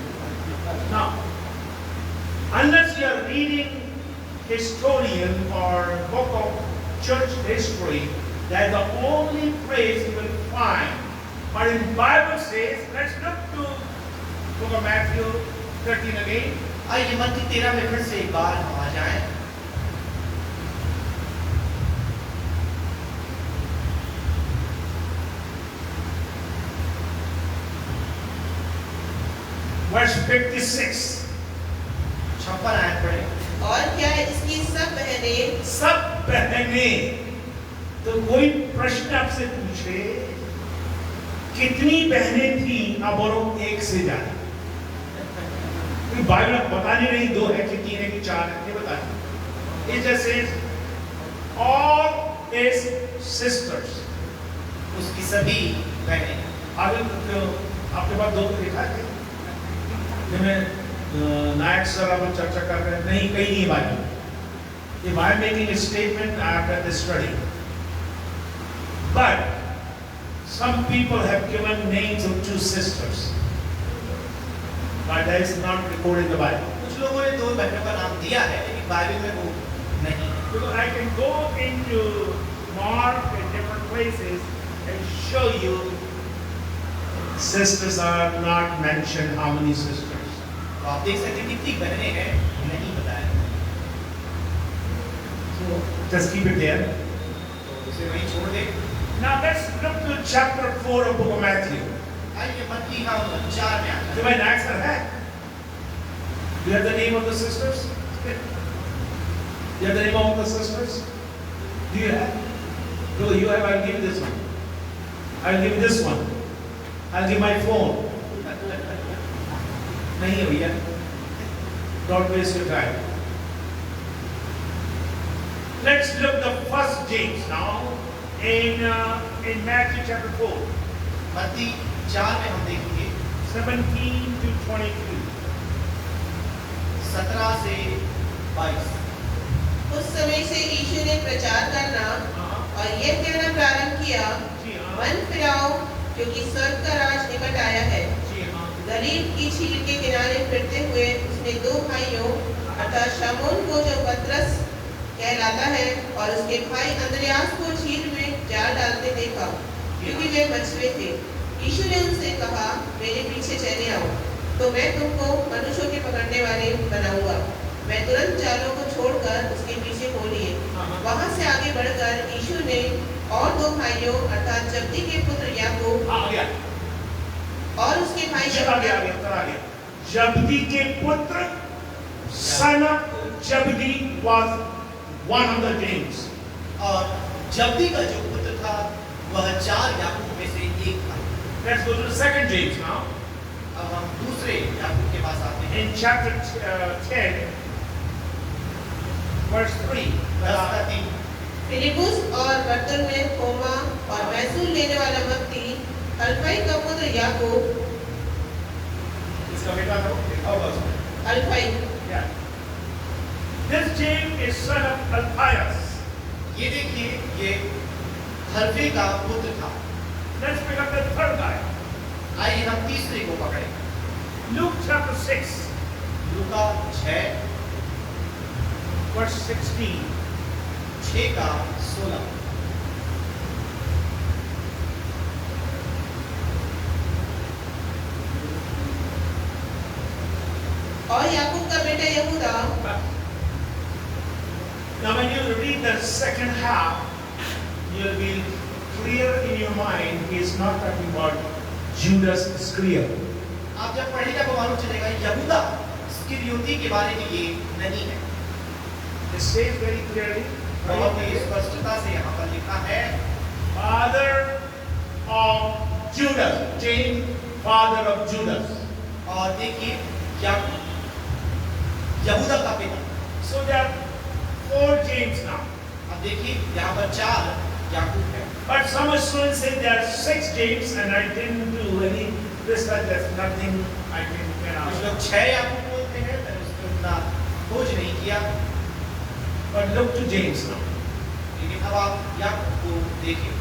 Now, unless you are reading historian or book of church history, that's the only place you will find. But in Bible says, let's look to book of Matthew 13 again. आइए मत्ती 13 में फिर से एक बार हम आ जाएं। Verse 56. 56 आयत पढ़े। और क्या इसकी सब बहनें? सब बहनें। तो कोई प्रश्न आपसे पूछे कितनी बहनें थी? आप बोलो 1 से ज्यादा। बाइबल बता नहीं रही 2 है कि 3 है कि 4 है, ये बता रही। It just says all his sisters. उसकी सभी बहनें। आगे आपके पास 2 लिखा है जिनमें नायक सर अब चर्चा कर रहे हैं, नहीं कहीं नहीं Bible. If I am making a statement after the study, but some people have given names of 2 sisters, but that is not recorded in the Bible. कुछ लोगों ने 2 बहनों का नाम दिया है लेकिन बाइबल में वो नहीं है। Because I can go into Mark and different places and show you sisters are not mentioned. How many sisters? तो आप देख सकते हैं कितनी बहनें हैं, नहीं बताया। So just keep it there. तो उसे वहीं छोड़ दे। Now let's look to chapter 4 of book of Matthew. आइए मत्ती का 4 में आता Do है। I answer that? Do you have the name of the sisters? Do you have the name of the sisters? Do you have? No, you have. I'll give you this one. I'll give you this one. I'll give my phone. नहीं है भैया. Don't waste your time. Let's look the first James now in Matthew chapter 4, मत्ती 4 में हम देखेंगे 17 to 22. 17 से 22। उस समय से यीशु ने प्रचार करना और यह कहना प्रारंभ किया, जी हाँ। मन फिराओ क्योंकि स्वर्ग का राज निकट आया है। जी हाँ। गलील की झील के किनारे फिरते हुए उसने 2 भाइयों अर्थात शमौन को जो पतरस कहलाता है और उसके भाई अंद्रयास को झील में जाल डालते देखा, क्योंकि वे मछुए थे। यीशु ने उनसे कहा, मेरे पीछे चले आओ तो मैं तुमको मनुष्यों के पकड़ने वाले बनाऊंगा। वे तुरंत जालों को छोड़कर उसके पीछे हो लिए। वहां से आगे बढ़कर यीशु ने और 2 भाइयों अर्थात जब्दी के पुत्र याकूब आ गया। और उसके भाई आ गया। जब्दी के पुत्र son of Jabdi was one of the James. और जब्दी का जो पुत्र था वह 4 याकूब में से एक था। Let's go to the second James now. अब हम दूसरे याकूब के पास आते हैं। In chapter 10, verse 3. 10 फिलिपुस और बर्तुल्मै थोमा और महसूल लेने वाला मत्ती अल्फई का पुत्र याकूब इसका बेटा था देखा होगा उसने। अल्फई Yeah. This James is son of Alphaeus. ये देखिए ये हल्फे का पुत्र था। Let's pick up the third guy. आइए हम तीसरे को पकड़ें। Luke chapter 6, लूका 6 verse 16. 6 का 16। और याकूब का बेटा यहूदा। Now when you read the second half, you'll be clear in your mind he is not talking about Judas Iscariot. आप जब पढ़ेगा तो मालूम चलेगा यहूदा इस्करियोती के बारे में ये नहीं है। It says very clearly, बहुत ही स्पष्टता से यहाँ पर लिखा है father of Judas, James, father of Judas. और देखिए याकूब यहूदा का पिता। So there are 4 James now. अब देखिए यहाँ पर 4 याकूब है। But some students say there are 6 James and I didn't do any research. There's nothing I can get कुछ out. लोग 6 याकूब बोलते हैं, मैंने उस पर उतना खोज नहीं किया। But look to James now. लेकिन अब आप याकूब को देखिए।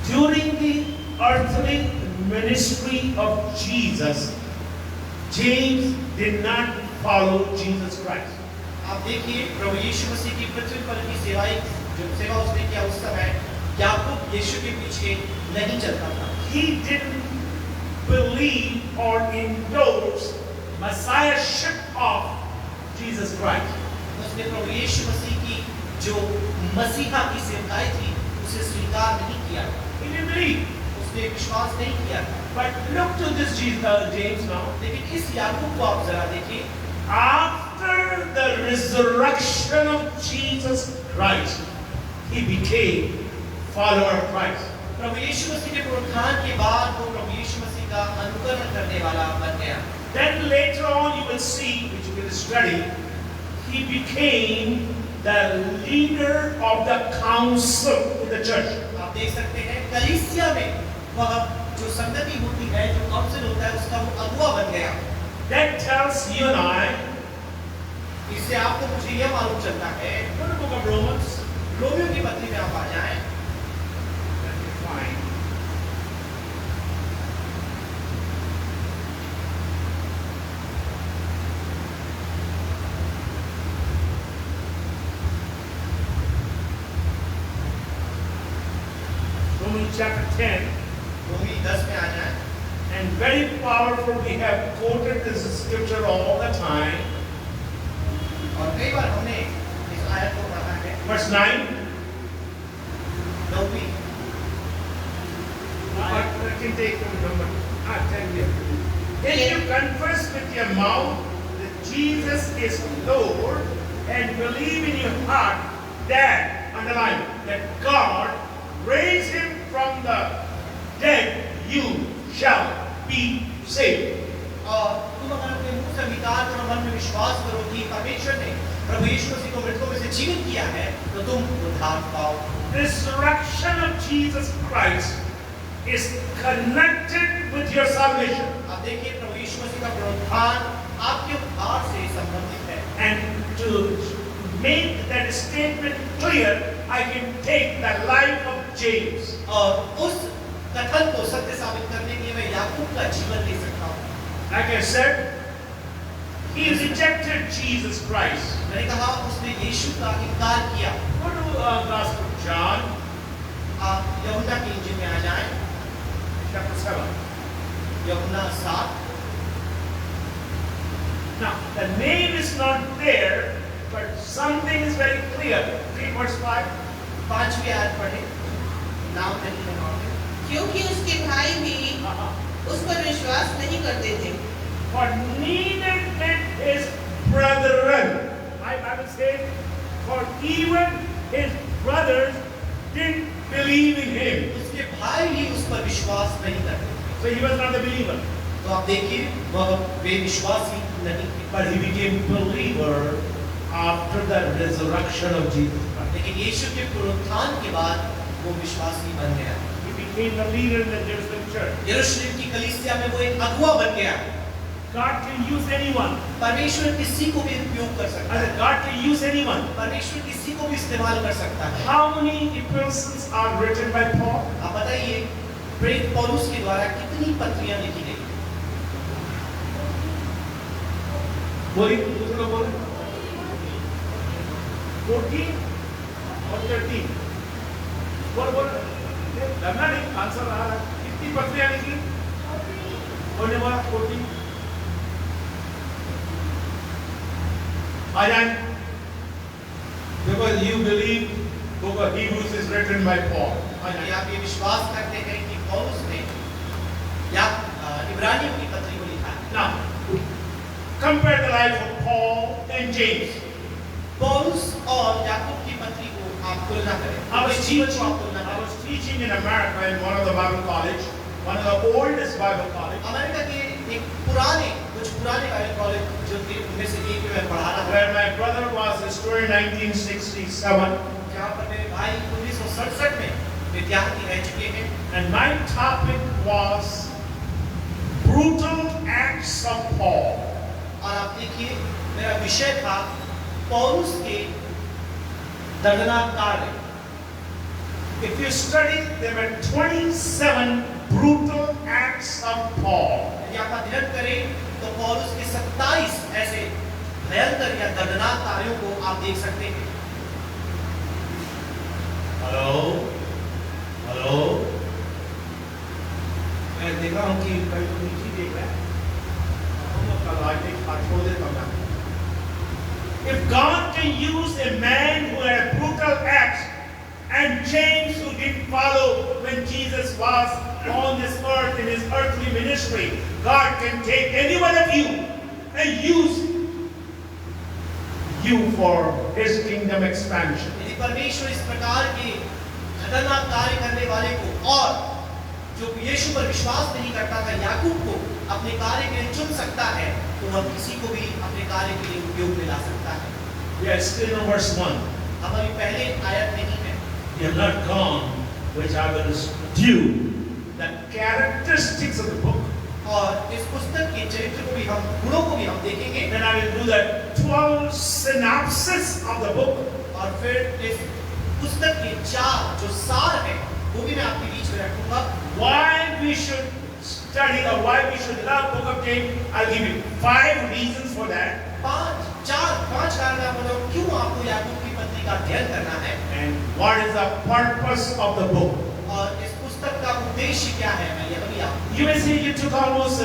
During the earthly ministry of Jesus, James did not follow Jesus Christ. आप देखिए प्रभु यीशु मसीह की पृथ्वी पर की सेवा उसने किया उस समय याकूब यीशु के पीछे नहीं चलता था। He didn't believe or endorse Messiahship of Jesus Christ. उसने प्रभु यीशु मसीह की जो मसीहा की सेवकाई थी उसे स्वीकार नहीं किया। He didn't believe. उसने विश्वास नहीं किया था। But look to this James now. लेकिन इस याकूब को आप जरा देखिए। After the resurrection of Jesus Christ, he became follower of Christ. प्रभु यीशु मसीह के पुनरुत्थान के बाद वो प्रभु यीशु मसीह का अनुकरण करने वाला बन गया। Then later on you will see, which you will study, he became the leader of the council in the church. आप देख सकते हैं कलीसिया में वह जो संगति होती है, जो काउंसिल होता है, उसका वो अगुवा बन गया। That tells you and I, इससे आपको मुझे यह मालूम चलता है, go to the book of Romans, Romeo की पत्री में आप आ जाएं, let me find. Romans chapter 10. रोमी 10 में आ जाए। And very powerful, we have quoted this scripture all the time. और कई बार हमने इस आयत को पढ़ा है। Verse 9. Romi I can take the number. 10 here. If you confess with your mouth that Jesus is Lord and believe in your heart that, underline, that God raised him from the dead, you shall be saved. और तुम अगर अपने मुंह से अंगीकार करो, मन में विश्वास करो कि परमेश्वर ने प्रभु यीशु मसीह को मृतकों में से जीवित किया है, तो तुम उद्धार पाओ। Resurrection of Jesus Christ is connected with your salvation. आप देखिए प्रभु यीशु मसीह का पुनरुत्थान आपके उद्धार से संबंधित है। And to make that statement clear, I can take the life of James. और उस कथन को सत्य साबित करने के लिए मैं याकूब का जीवन ले सकता हूँ। Like I said, he rejected Jesus Christ. मैंने कहा उसने यीशु का इनकार किया। Go to Gospel of John, आप यूहन्ना की इंजील में आ जाएं, chapter 7. यूहन्ना 7। Now, the name is not there, but something is very clear. Read verse 5. 5वीं आयत पढ़े। नाम नहीं है वहाँ पे। क्योंकि उसके भाई भी उस पर विश्वास नहीं करते थे। For neither did his brethren. My Bible says, for even his brothers didn't believe in him. उसके भाई भी उस पर विश्वास नहीं करते। So he was not a believer. तो आप देखिए वह बेविश्वासी नहीं थे। But he became believer after the resurrection of Jesus Christ. लेकिन यीशु के पुनरुत्थान के बाद वो विश्वासी बन गया। He became the leader in the Jerusalem church. यरूशलेम की कलीसिया में वो एक अगुवा बन गया। God can use anyone. परमेश्वर किसी को भी उपयोग कर सकता I है। said, God can use anyone. परमेश्वर किसी को भी इस्तेमाल कर सकता है। How many epistles are written by Paul? आप बताइए प्रेरित पौलुस के द्वारा कितनी पत्रियां लिखी गई? बोलिए, दूसरा बोले। 14 और 13। बोल लगना नहीं, आंसर आ रहा है। कितनी पत्रियां लिखी? बोलने वाला 14। आ जाए। Because you believe book of Hebrews is written by Paul. यदि आप ये विश्वास करते हैं कि पौलुस ने या इब्रानियों की पत्री को लिखा है। Now, compare the life of Paul and James. पौलुस और याकूब की पत्री को आप तुलना करें। I was जीवन को आप तुलना करें। teaching in America in one of the Bible college, one of the oldest Bible college, America के एक कुछ पुराने बाइबल कॉलेज जो कि उनमें से एक में पढ़ा रहा where my brother was a student in 1967, जहाँ पर मेरे भाई 1967 में विद्यार्थी रह चुके हैं। and my topic was brutal acts of Paul. और आप देखिए मेरा विषय था पौलुस के दर्दनाक कार्य। If you study, there were 27 brutal acts of Paul. यदि आप अध्ययन करें तो पौलुस के 27 ऐसे भयंकर या दर्दनाक कार्यों को आप देख सकते हैं। हेलो मैं देख रहा हूँ कि कई लोग नीचे देख रहे हैं। हम कल आज एक बात छोड़ देता हूँ। If God can use a man who had brutal acts and James who didn't follow when Jesus was on this earth in his earthly ministry, God can take any one of you and use you for his kingdom expansion. यदि परमेश्वर इस प्रकार के खतरनाक कार्य करने वाले को और जो यीशु पर विश्वास नहीं करता था याकूब को अपने कार्य के लिए चुन सकता है, तो वह किसी को भी अपने कार्य के लिए उपयोग में ला सकता है। We are still in verse 1. हम अभी पहले आयत में ही हैं। We have not gone, which I will do the characteristics of the book. और इस पुस्तक के चरित्र को भी हम गुणों को भी हम देखेंगे। Then I will do the 12 synopsis of the book. और फिर इस पुस्तक के 4 जो सार है वो भी मैं आपके बीच में रखूंगा। Why we should study or why we should love book of James, I'll give you 5 reasons for that. 5 कारण मैं बताऊं क्यों आपको याकूब की पत्री का अध्ययन करना है। And what is the purpose of the book? और इस पुस्तक का उद्देश्य क्या है, मैं यह भी आपको, You may say it took almost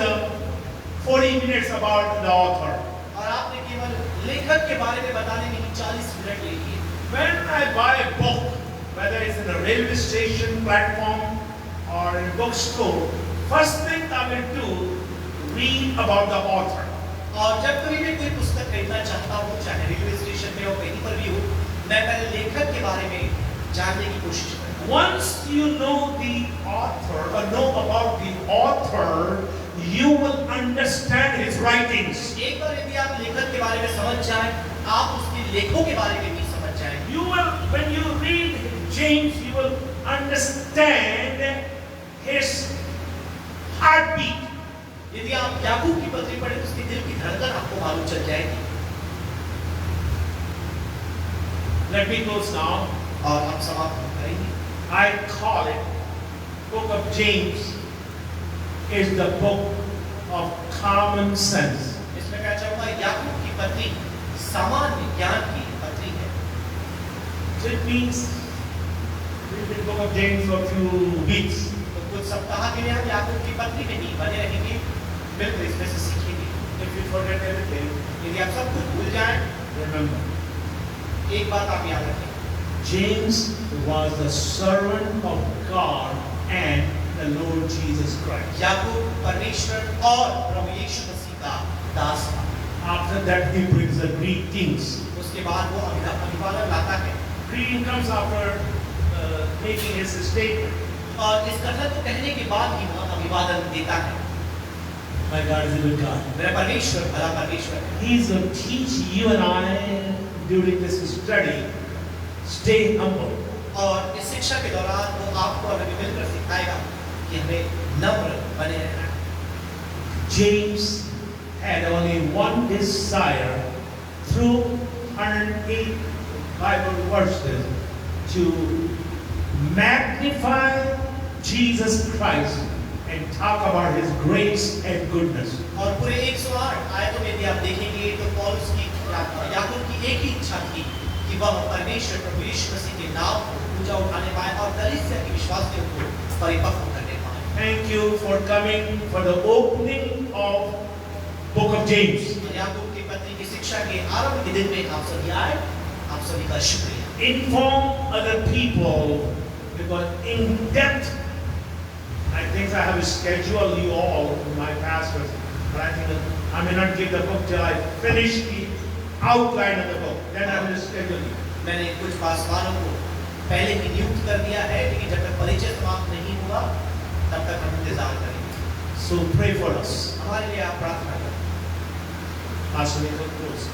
40 minutes about the author. और आपने केवल लेखक के बारे में बताने में ही 40 मिनट ले लिए। When I buy a book, whether it's in a railway station, platform, or in a bookstore, first thing I will do, read about the author. और जब कभी मैं कोई पुस्तक खरीदना चाहता हूँ, चाहे रेलवे स्टेशन में हो, कहीं पर भी हो, मैं पहले लेखक के बारे में जानने की कोशिश करता हूँ। Once you know the author or know about the author, you will understand his writings. एक बार यदि आप लेखक के बारे में समझ जाएं, आप उसके लेखों के बारे में भी समझ जाएं। You will, when you read James, you will understand his heartbeat. यदि आप याकूब की पत्री पढ़ें तो उसके दिल की धड़कन आपको मालूम चल जाएगी। Let me close now. और हम समाप्त करेंगे। I call it Book of James is the book of common sense. इसमें क्या चाहूँगा, याकूब की पत्री सामान्य ज्ञान की पत्री है। So it means read the book of James for a few weeks. तो कुछ सप्ताह के लिए हम याकूब की पत्री में नहीं बने रहेंगे, बिल्कुल इसमें से सीखेंगे। If you forget everything, यदि आप सब कुछ भूल जाएं, remember. एक बात आप याद रखें, James was the servant of God and the Lord Jesus Christ. याकूब परमेश्वर और प्रभु यीशु मसीह का दास था। After that, he brings the greetings. उसके बाद वो अभिवादन लाता है, Greeting comes after making his statement. और इस कथन को कहने के बाद ही वह अभिवादन देता है। My God is a good God. मेरा परमेश्वर भला परमेश्वर है। He is going to teach you and I during this study. Stay humble. और इस शिक्षा के दौरान वो आपको और हमें मिलकर सिखाएगा कि हमें नम्र बने रहना है। James had only one desire through 108 Bible verses to magnify Jesus Christ and talk about his grace and goodness. और पूरे 108 आयतों में यदि आप देखेंगे तो पौलुस की याकूब की एक ही इच्छा थी कि वह परमेश्वर प्रभु यीशु मसीह के नाम को ऊंचा उठाने पाए और कलीसिया के विश्वासियों को परिपक्व करने पाए। Thank you for coming for the opening of Book of James. याकूब की पत्री की शिक्षा के आरंभ के दिन में आप सभी आए, आप सभी का शुक्रिया। Inform other people because in depth, I think I have to schedule you all, my pastors, but I think that I may not give the book till I finish the outline of the book. Then I will schedule you. मैंने कुछ पासवानों को पहले ही नियुक्त कर दिया है, लेकिन जब तक परिचय समाप्त नहीं हुआ तब तक हम इंतजार करेंगे। So pray for us. हमारे लिए आप प्रार्थना करें। Pastor Nikhil, close.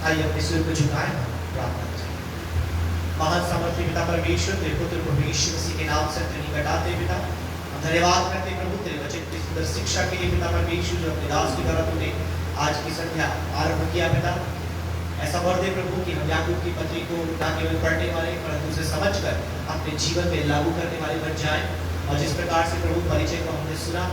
आइए अपने सिर को झुकाएं, प्रार्थना करें। महान सामर्थ्य पिता परमेश्वर, तेरे पुत्र प्रभु यीशु मसीह के नाम से तेरी घटाते पिता, हम धन्यवाद करते प्रभु तेरे वचन की सुंदर शिक्षा के लिए पिता परमेश्वर, जो अपने दास की द्वारा तूने आज की संध्या आरंभ किया पिता। ऐसा वर दे प्रभु कि हम याकूब की पत्री को ना केवल पढ़ने वाले परंतु उसे समझकर अपने जीवन में लागू करने वाले बन जाएं। और जिस प्रकार से प्रभु परिचय को हमने सुना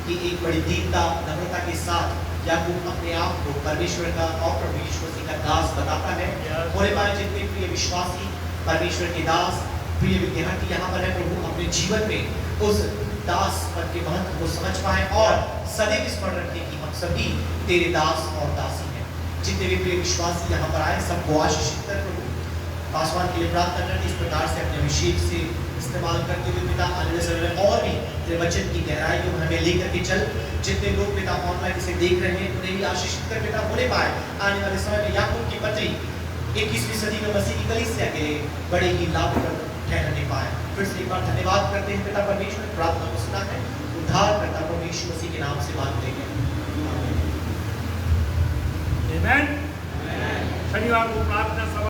कि एक बड़ी दीनता नम्रता के साथ याकूब अपने आप को परमेश्वर का और प्रभु यीशु मसीह का दास बताता है। बोले पाए जितने प्रिय विश्वासी परमेश्वर के दास प्रिय विद्यार्थी यहाँ पर है प्रभु, अपने जीवन में उस दास पद के महत्व को समझ पाए और सदैव स्मरण रखें कि हम सभी तेरे दास और दासी हैं। जितने भी प्रिय विश्वासी यहाँ पर आए सबको आशीषित कर प्रभु। पासवान के लिए प्रार्थना करते इस प्रकार से अपने अभिषेक से इस्तेमाल करते हुए पिता आने समय में और भी तेरे वचन की गहराई को हमें लेकर के चल। जितने लोग पिता ऑनलाइन इसे देख रहे हैं उन्हें भी आशीषित कर पिता। बोले पाए आने वाले समय में याकूब की पत्री 21वीं सदी में मसीह की कलीसिया के लिए बड़े ही लाभप्रद ठहरने पाए। फिर से एक बार धन्यवाद करते हैं पिता परमेश्वर, प्रार्थना को सुना है उद्धार करता प्रभु यीशु मसीह के नाम से मांगते हैं। Amen. शनिवार को प्रार्थना